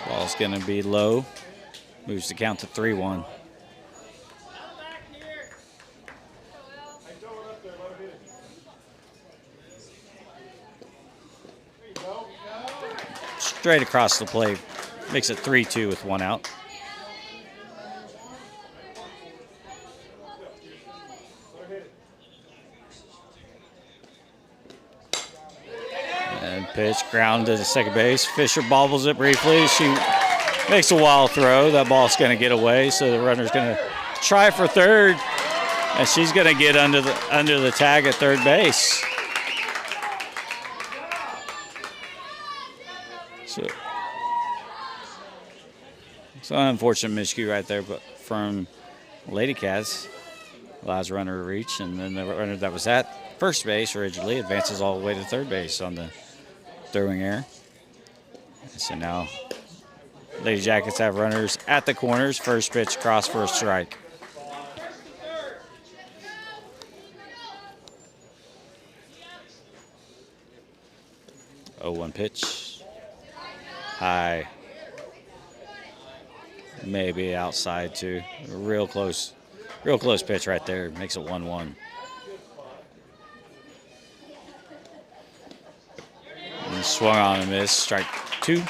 Ball's going to be low. Moves the count to 3-1. Straight across the plate. Makes it 3-2 with one out. And pitch ground to the second base. Fisher bobbles it briefly. She makes a wild throw. That ball's going to get away, so the runner's going to try for third, and she's going to get under the tag at third base. So it's an unfortunate miscue right there, but from Lady Cats, allows runner to reach, and then the runner that was at first base originally advances all the way to third base on the throwing error. So now Lady Jackets have runners at the corners. First pitch cross for a strike. Oh, 1 pitch. High. Maybe outside too. Real close pitch right there. Makes it 1-1. And swung on and missed. Strike two.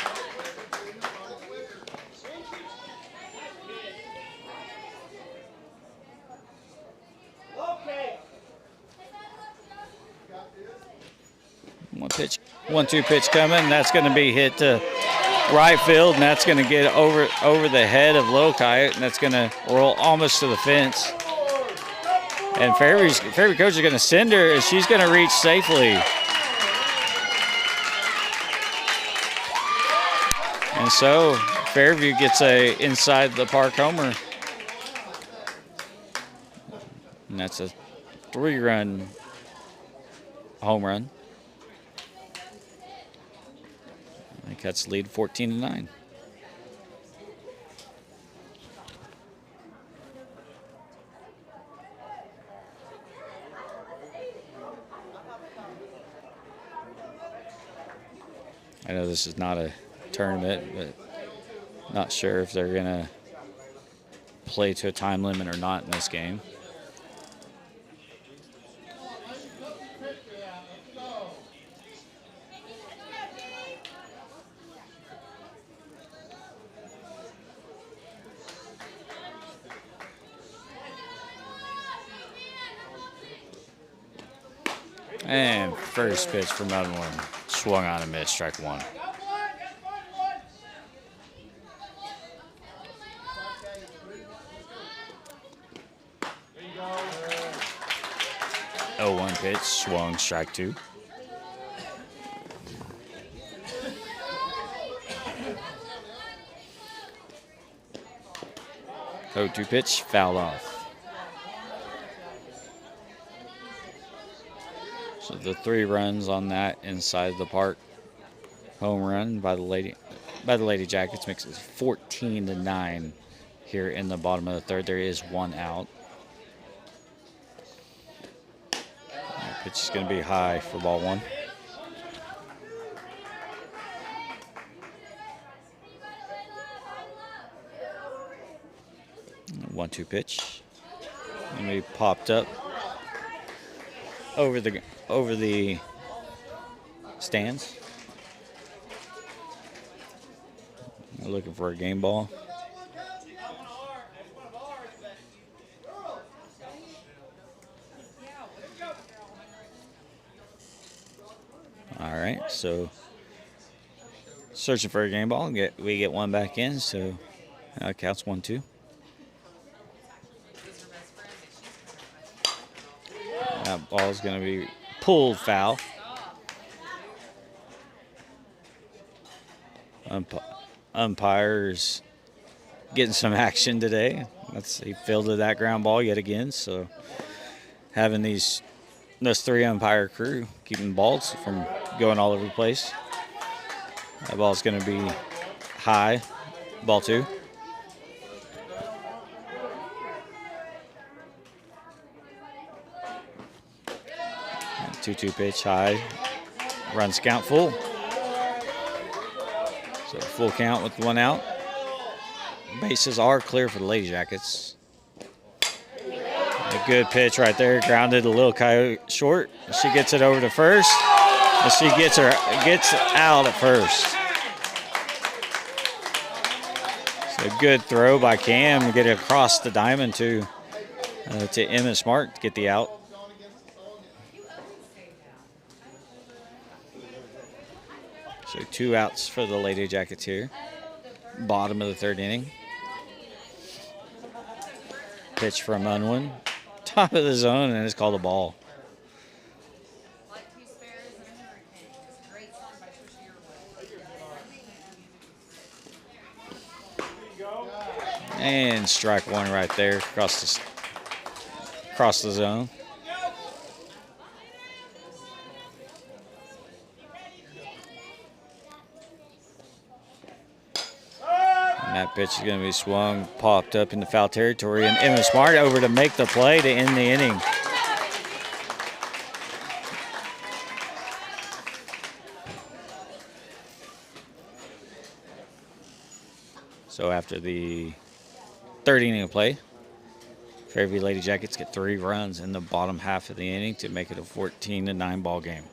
One pitch, 1-2 pitch coming. That's going to be hit to right field, and that's going to get over the head of Lokai, and that's going to roll almost to the fence. And Fairview coach is going to send her, and she's going to reach safely. And so Fairview gets a inside the park homer. And that's a 3-run home run. That cuts the lead 14-9. I know this is not a tournament, but not sure if they're going to play to a time limit or not in this game. And first pitch from Unwin. Swung on and missed, strike one. Oh, 1 pitch, swung, strike two. Oh, 2 pitch, fouled off. So the 3 runs on that inside the park home run by the Lady Jackets makes it 14-9 here in the bottom of the third. There is 1 out. That pitch is going to be high for ball 1. One-two pitch. And we popped up over the stands. Looking for a game ball. All right, so searching for a game ball. We get one back in, so counts 1-2. That ball's going to be pulled foul. Umpires getting some action today. He fielded that ground ball yet again, so having this 3 umpire crew keeping balls from going all over the place. That ball's going to be high, ball 2. Two pitch high, runs count full. So full count with 1 out. Bases are clear for the Lady Jackets. A good pitch right there, grounded a little coyote short. She gets it over to first, and she gets out at first. So a good throw by Cam to get it across the diamond to Emmett Smart to get the out. So 2 outs for the Lady Jackets here. Bottom of the 3rd inning. Pitch from Unwin. Top of the zone, and it's called a ball. And strike 1 right there across the zone. That pitch is going to be swung, popped up into foul territory, and Emma Smart over to make the play to end the inning. So after the 3rd inning of play, Fairview Lady Jackets get 3 runs in the bottom half of the inning to make it a 14-9 ball game.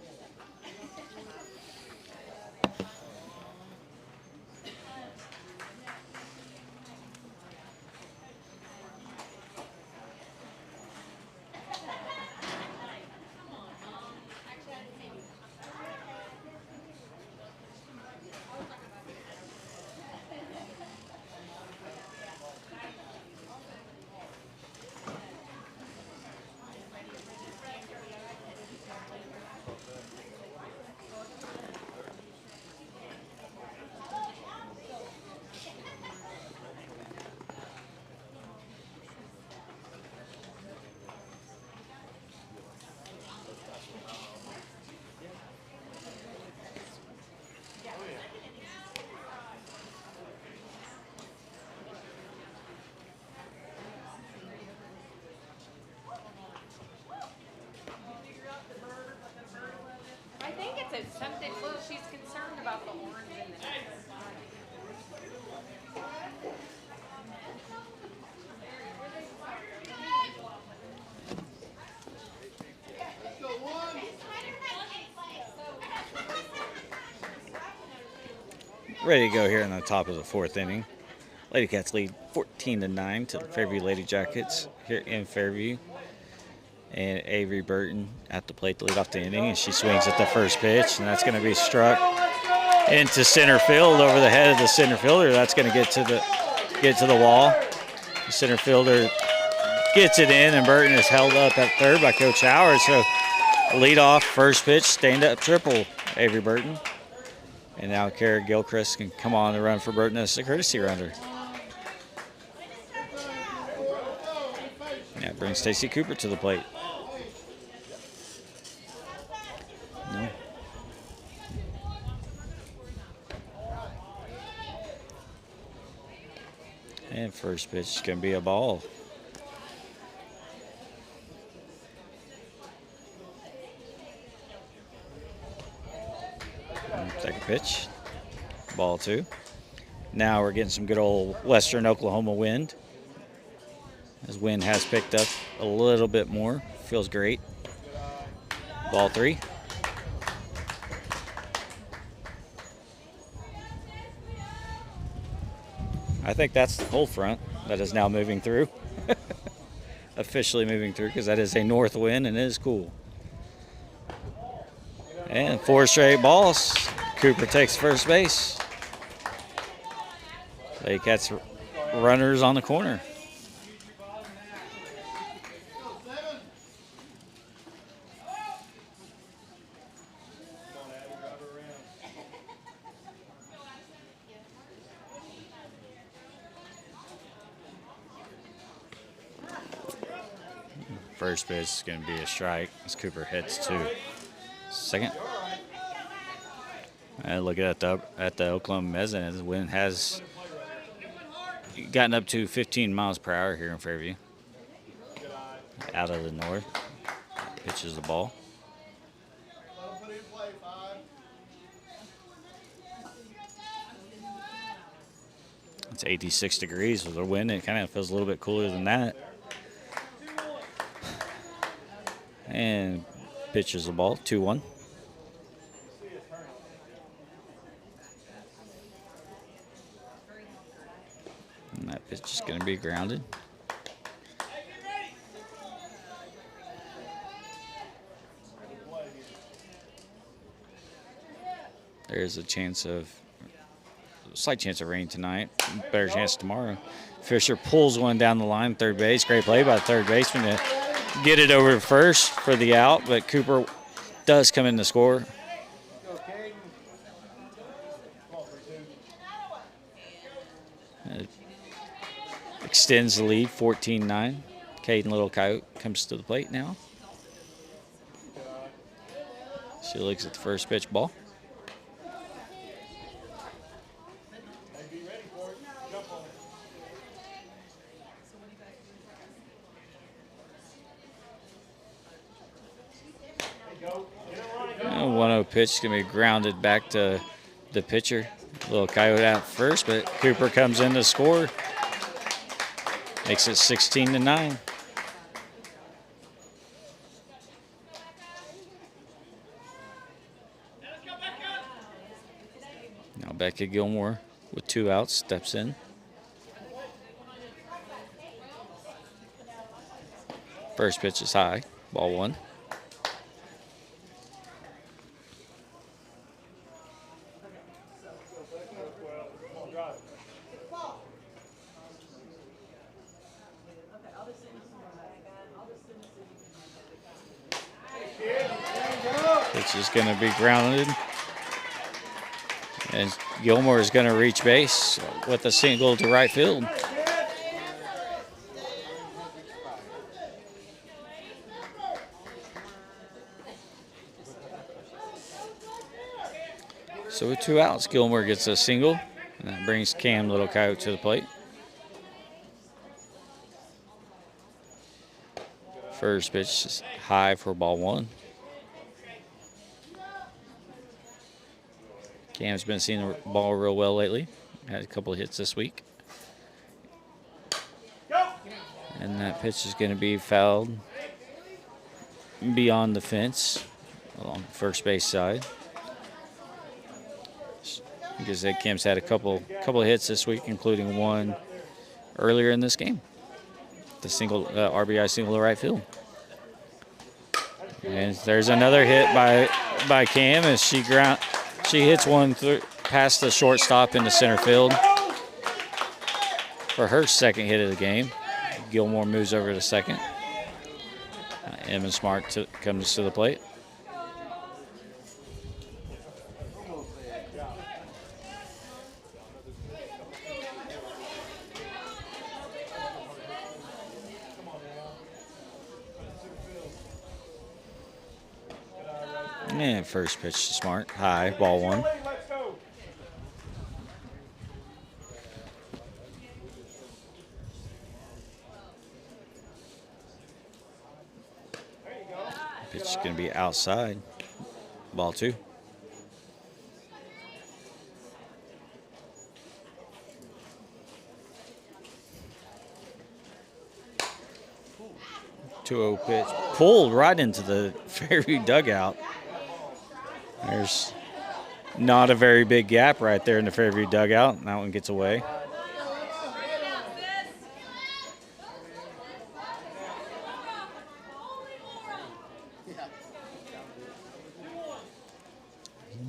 ready to go here in the top of the 4th inning. Lady Cats lead 14-9 to the Fairview Lady Jackets here in Fairview. And Avery Burton at the plate to lead off the inning, and she swings at the first pitch, and that's going to be struck into center field over the head of the center fielder. That's going to get to the wall. The center fielder gets it in, and Burton is held up at third by Coach Howard. So lead off, first pitch, stand-up triple, Avery Burton. And now Kara Gilchrist can come on the run for Burton as a courtesy runner. And that brings Stacy Cooper to the plate. No. And first pitch is going to be a ball. And second pitch, ball 2. Now we're getting some good old western Oklahoma wind. As wind has picked up a little bit more. Feels great. Ball 3. I think that's the cold front that is now moving through. Officially moving through, because that is a north wind and it is cool. And 4 straight balls. Cooper takes first base. Lady Cats runners on the corner. First pitch is going to be a strike as Cooper hits to second. And look at the Oklahoma mezzanine. The wind has gotten up to 15 miles per hour here in Fairview. Out of the north. Pitches the ball. It's 86 degrees with the wind. It kind of feels a little bit cooler than that. And pitches the ball, 2-1. And that pitch is going to be grounded. There's a slight chance of rain tonight. Better chance tomorrow. Fisher pulls one down the line, third base. Great play by the third baseman to get it over first for the out, but Cooper does come in to score. Extends the lead, 14-9. Caden Little Coyote comes to the plate now. She looks at the first pitch ball. And 1-0 pitch is going to be grounded back to the pitcher. Little Coyote out first, but Cooper comes in to score. Makes it 16-9. Now Becca Gilmore with 2 outs steps in. First pitch is high, ball 1. Pitch is going to be grounded. And Gilmore is going to reach base with a single to right field. So with 2 outs, Gilmore gets a single, and that brings Cam Little Coyote to the plate. First pitch is high for ball 1. Cam's been seeing the ball real well lately. Had a couple of hits this week. And that pitch is going to be fouled beyond the fence along the first base side. Because Kim's had a couple of hits this week, including one earlier in this game. The single RBI single to right field. And there's another hit by Cam as she hits one past the shortstop into center field for her second hit of the game. Gilmore moves over to second. Emma Smart comes to the plate. And first pitch to Smart. High, ball one. Pitch is going to be outside. Ball two. Two-0 pitch. Pulled right into the Fairview dugout. There's not a very big gap right there in the Fairview dugout. And that one gets away.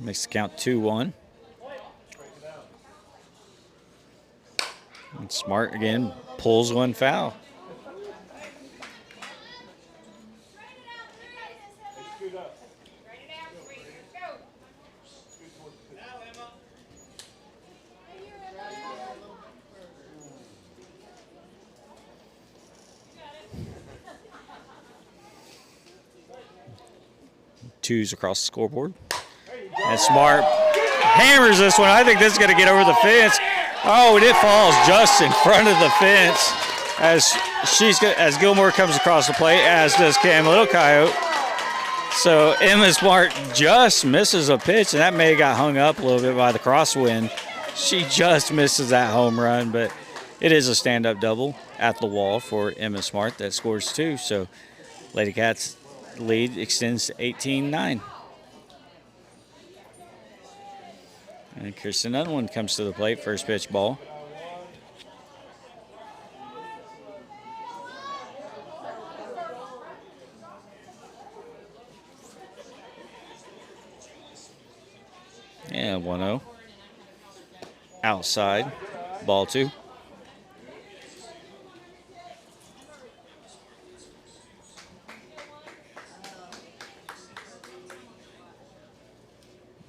Makes the count 2-1. And Smart again pulls one foul. Twos across the scoreboard. And Smart hammers this one. I think this is going to get over the fence. Oh, and it falls just in front of the fence as Gilmore comes across the plate, as does Cam Little Coyote. So Emma Smart just misses a pitch, and that may have got hung up a little bit by the crosswind. She just misses that home run, but it is a stand-up double at the wall for Emma Smart that scores two. So Lady Cats lead extends to 18-9. And Kirsten Unwin comes to the plate, first pitch ball. And 1-0. Outside, ball two.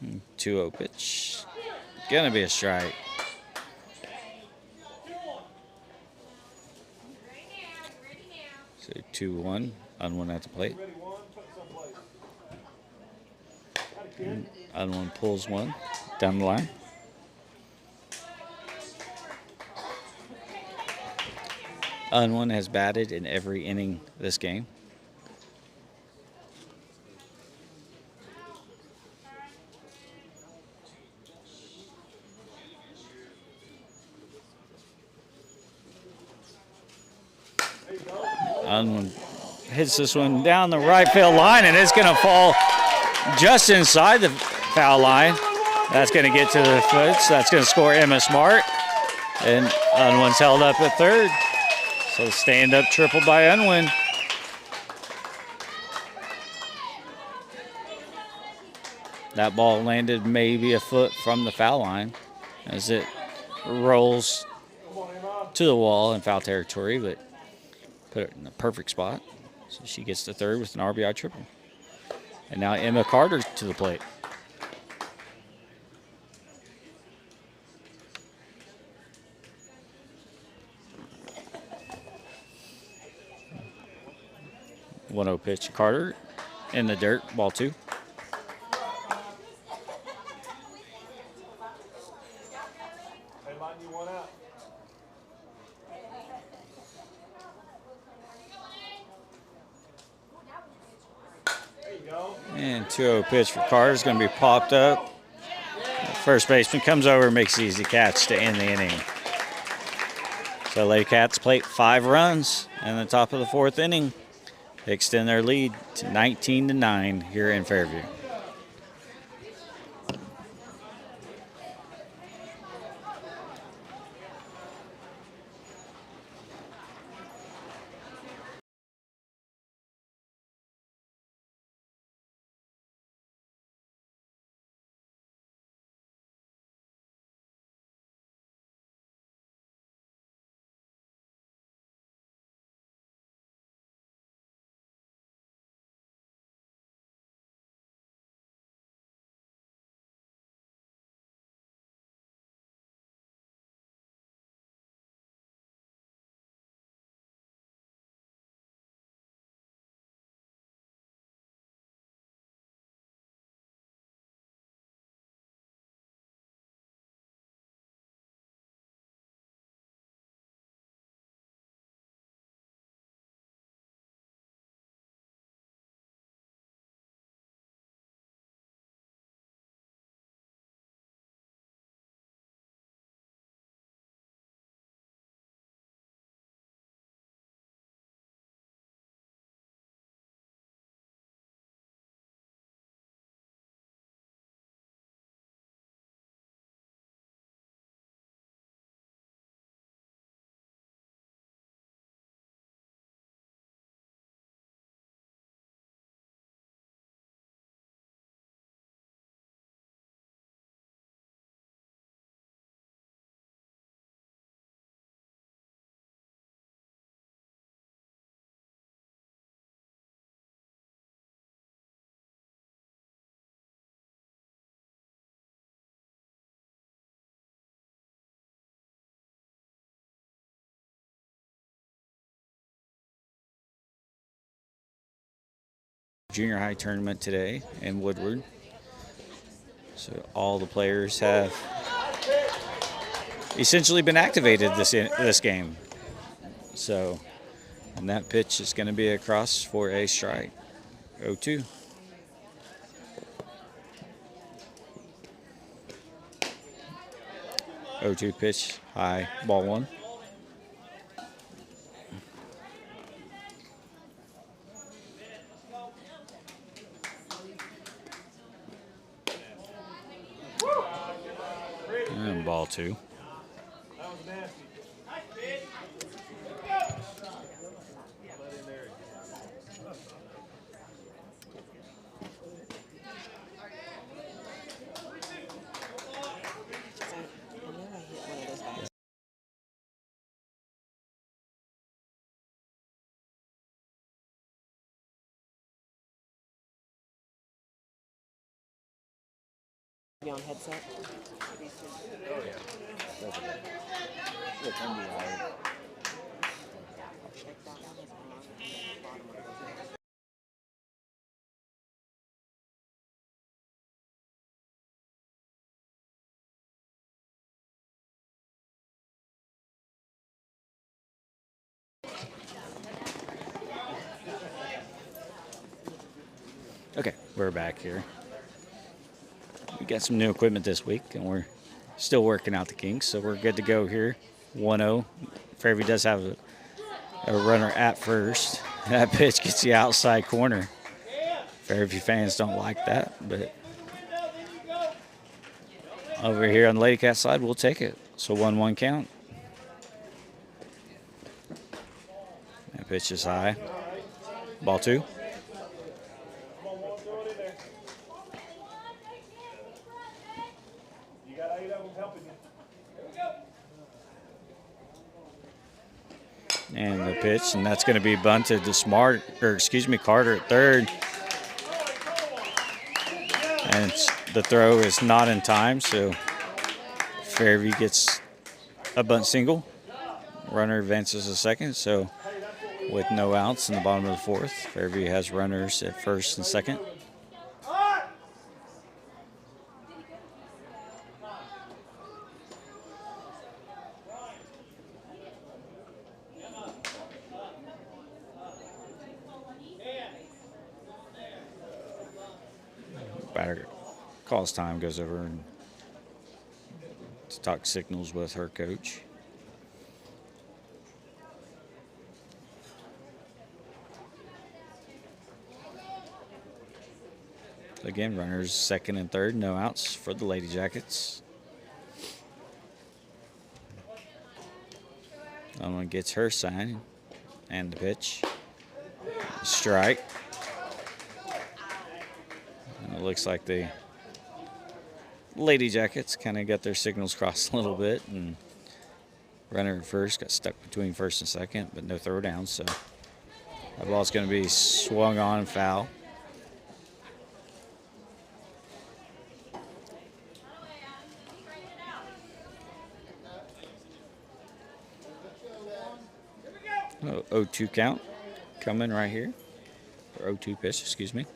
And 2-0 pitch. Gonna be a strike. So 2-1, Unwin at the plate. And Unwin pulls one down the line. Unwin has batted in every inning this game. Unwin hits this one down the right field line, and it's going to fall just inside the foul line. That's going to get to the foot. So that's going to score Emma Smart. And Unwin's held up at third. So stand-up triple by Unwin. That ball landed maybe a foot from the foul line as it rolls to the wall in foul territory, but put it in the perfect spot. So she gets the third with an RBI triple. And now Emma Carter to the plate. One-zero pitch to Carter in the dirt, ball two. And 2-0 pitch for Carter is going to be popped up. First baseman comes over and makes the easy catch to end the inning. So Lady Cats plate 5 runs in the top of the 4th inning. They extend their lead to 19-9 here in Fairview. junior high tournament today in Woodward. So all the players have essentially been activated this game. So, and that pitch is going to be across for a strike. 0-2. Pitch, high, ball one. And ball two. You on headset? Oh, yeah. Okay, we're back here. We got some new equipment this week, and we're still working out the kinks, so we're good to go here. 1-0. Fairview does have a runner at first. That pitch gets the outside corner. Fairview fans don't like that, but over here on the Lady Cat side, we'll take it. So 1-1 count. That pitch is high. Ball two. And the pitch, and that's going to be bunted to Carter at third. And the throw is not in time, so Fairview gets a bunt single. Runner advances to second, so with no outs in the bottom of the fourth, Fairview has runners at first and second. Batter calls time, goes over and talk signals with her coach. Again, runners second and third, no outs for the Lady Jackets. Someone gets her sign and the pitch. Strike. And it looks like the Lady Jackets kind of got their signals crossed a little bit, and runner at first got stuck between first and second, but no throw down, so that ball's going to be swung on foul. Oh, 0-2 count coming right here. Or 0-2 pitch, excuse me.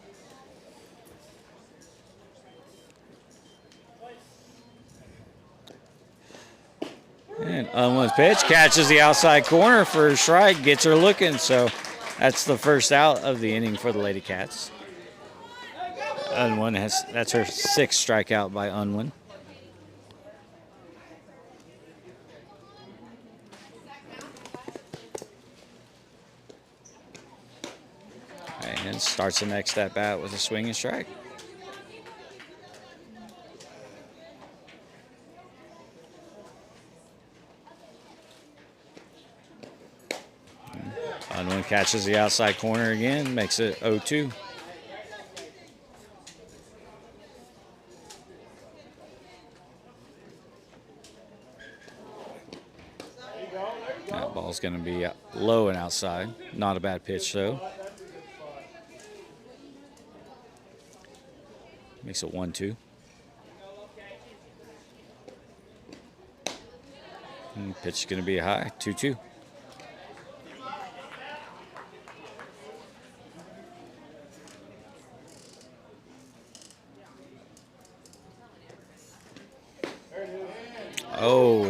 And Unwin's pitch catches the outside corner for a strike, gets her looking. So that's the first out of the inning for the Lady Cats. Unwin that's her sixth strikeout by Unwin. And starts the next at bat with a swing and strike. Unwin catches the outside corner again, makes it 0-2. That ball's going to be low and outside. Not a bad pitch, though. Makes it 1-2. And pitch is going to be high, 2-2.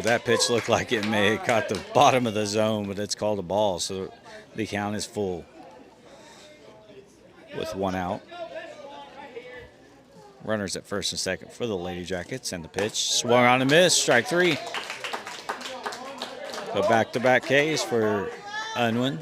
that pitch looked like it may have caught the bottom of the zone, but it's called a ball, so the count is full with 1 out. Runners at first and second for the Lady Jackets, and the pitch swung on and missed. Strike 3. So back-to-back Ks for Unwin.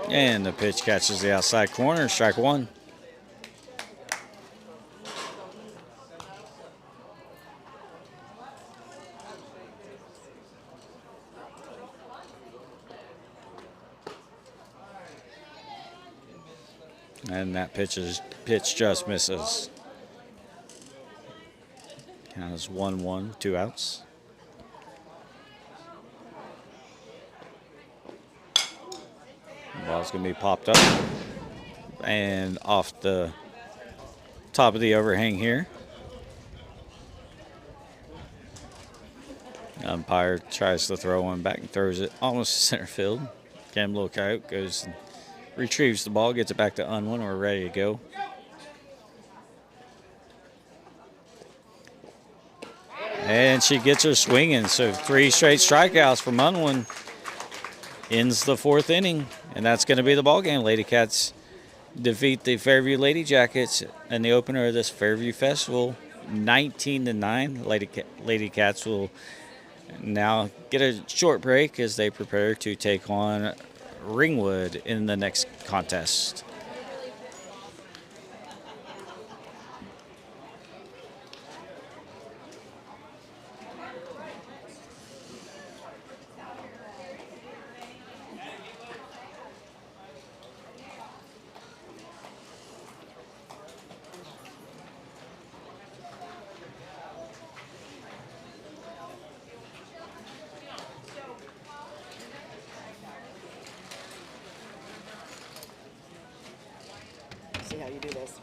And the pitch catches the outside corner. Strike 1. And that pitch just misses. Count is 1-1, 2 outs. Ball's going to be popped up and off the top of the overhang here. Umpire tries to throw one back and throws it almost to center field. Little Coyote goes and retrieves the ball, gets it back to Unwin. We're ready to go. And she gets her swinging. So 3 straight strikeouts from Unwin. Ends the 4th inning, and that's going to be the ball game. Lady Cats defeat the Fairview Lady Jackets in the opener of this Fairview Festival, 19-9. Lady Cats will now get a short break as they prepare to take on Ringwood in the next contest. See how you do this.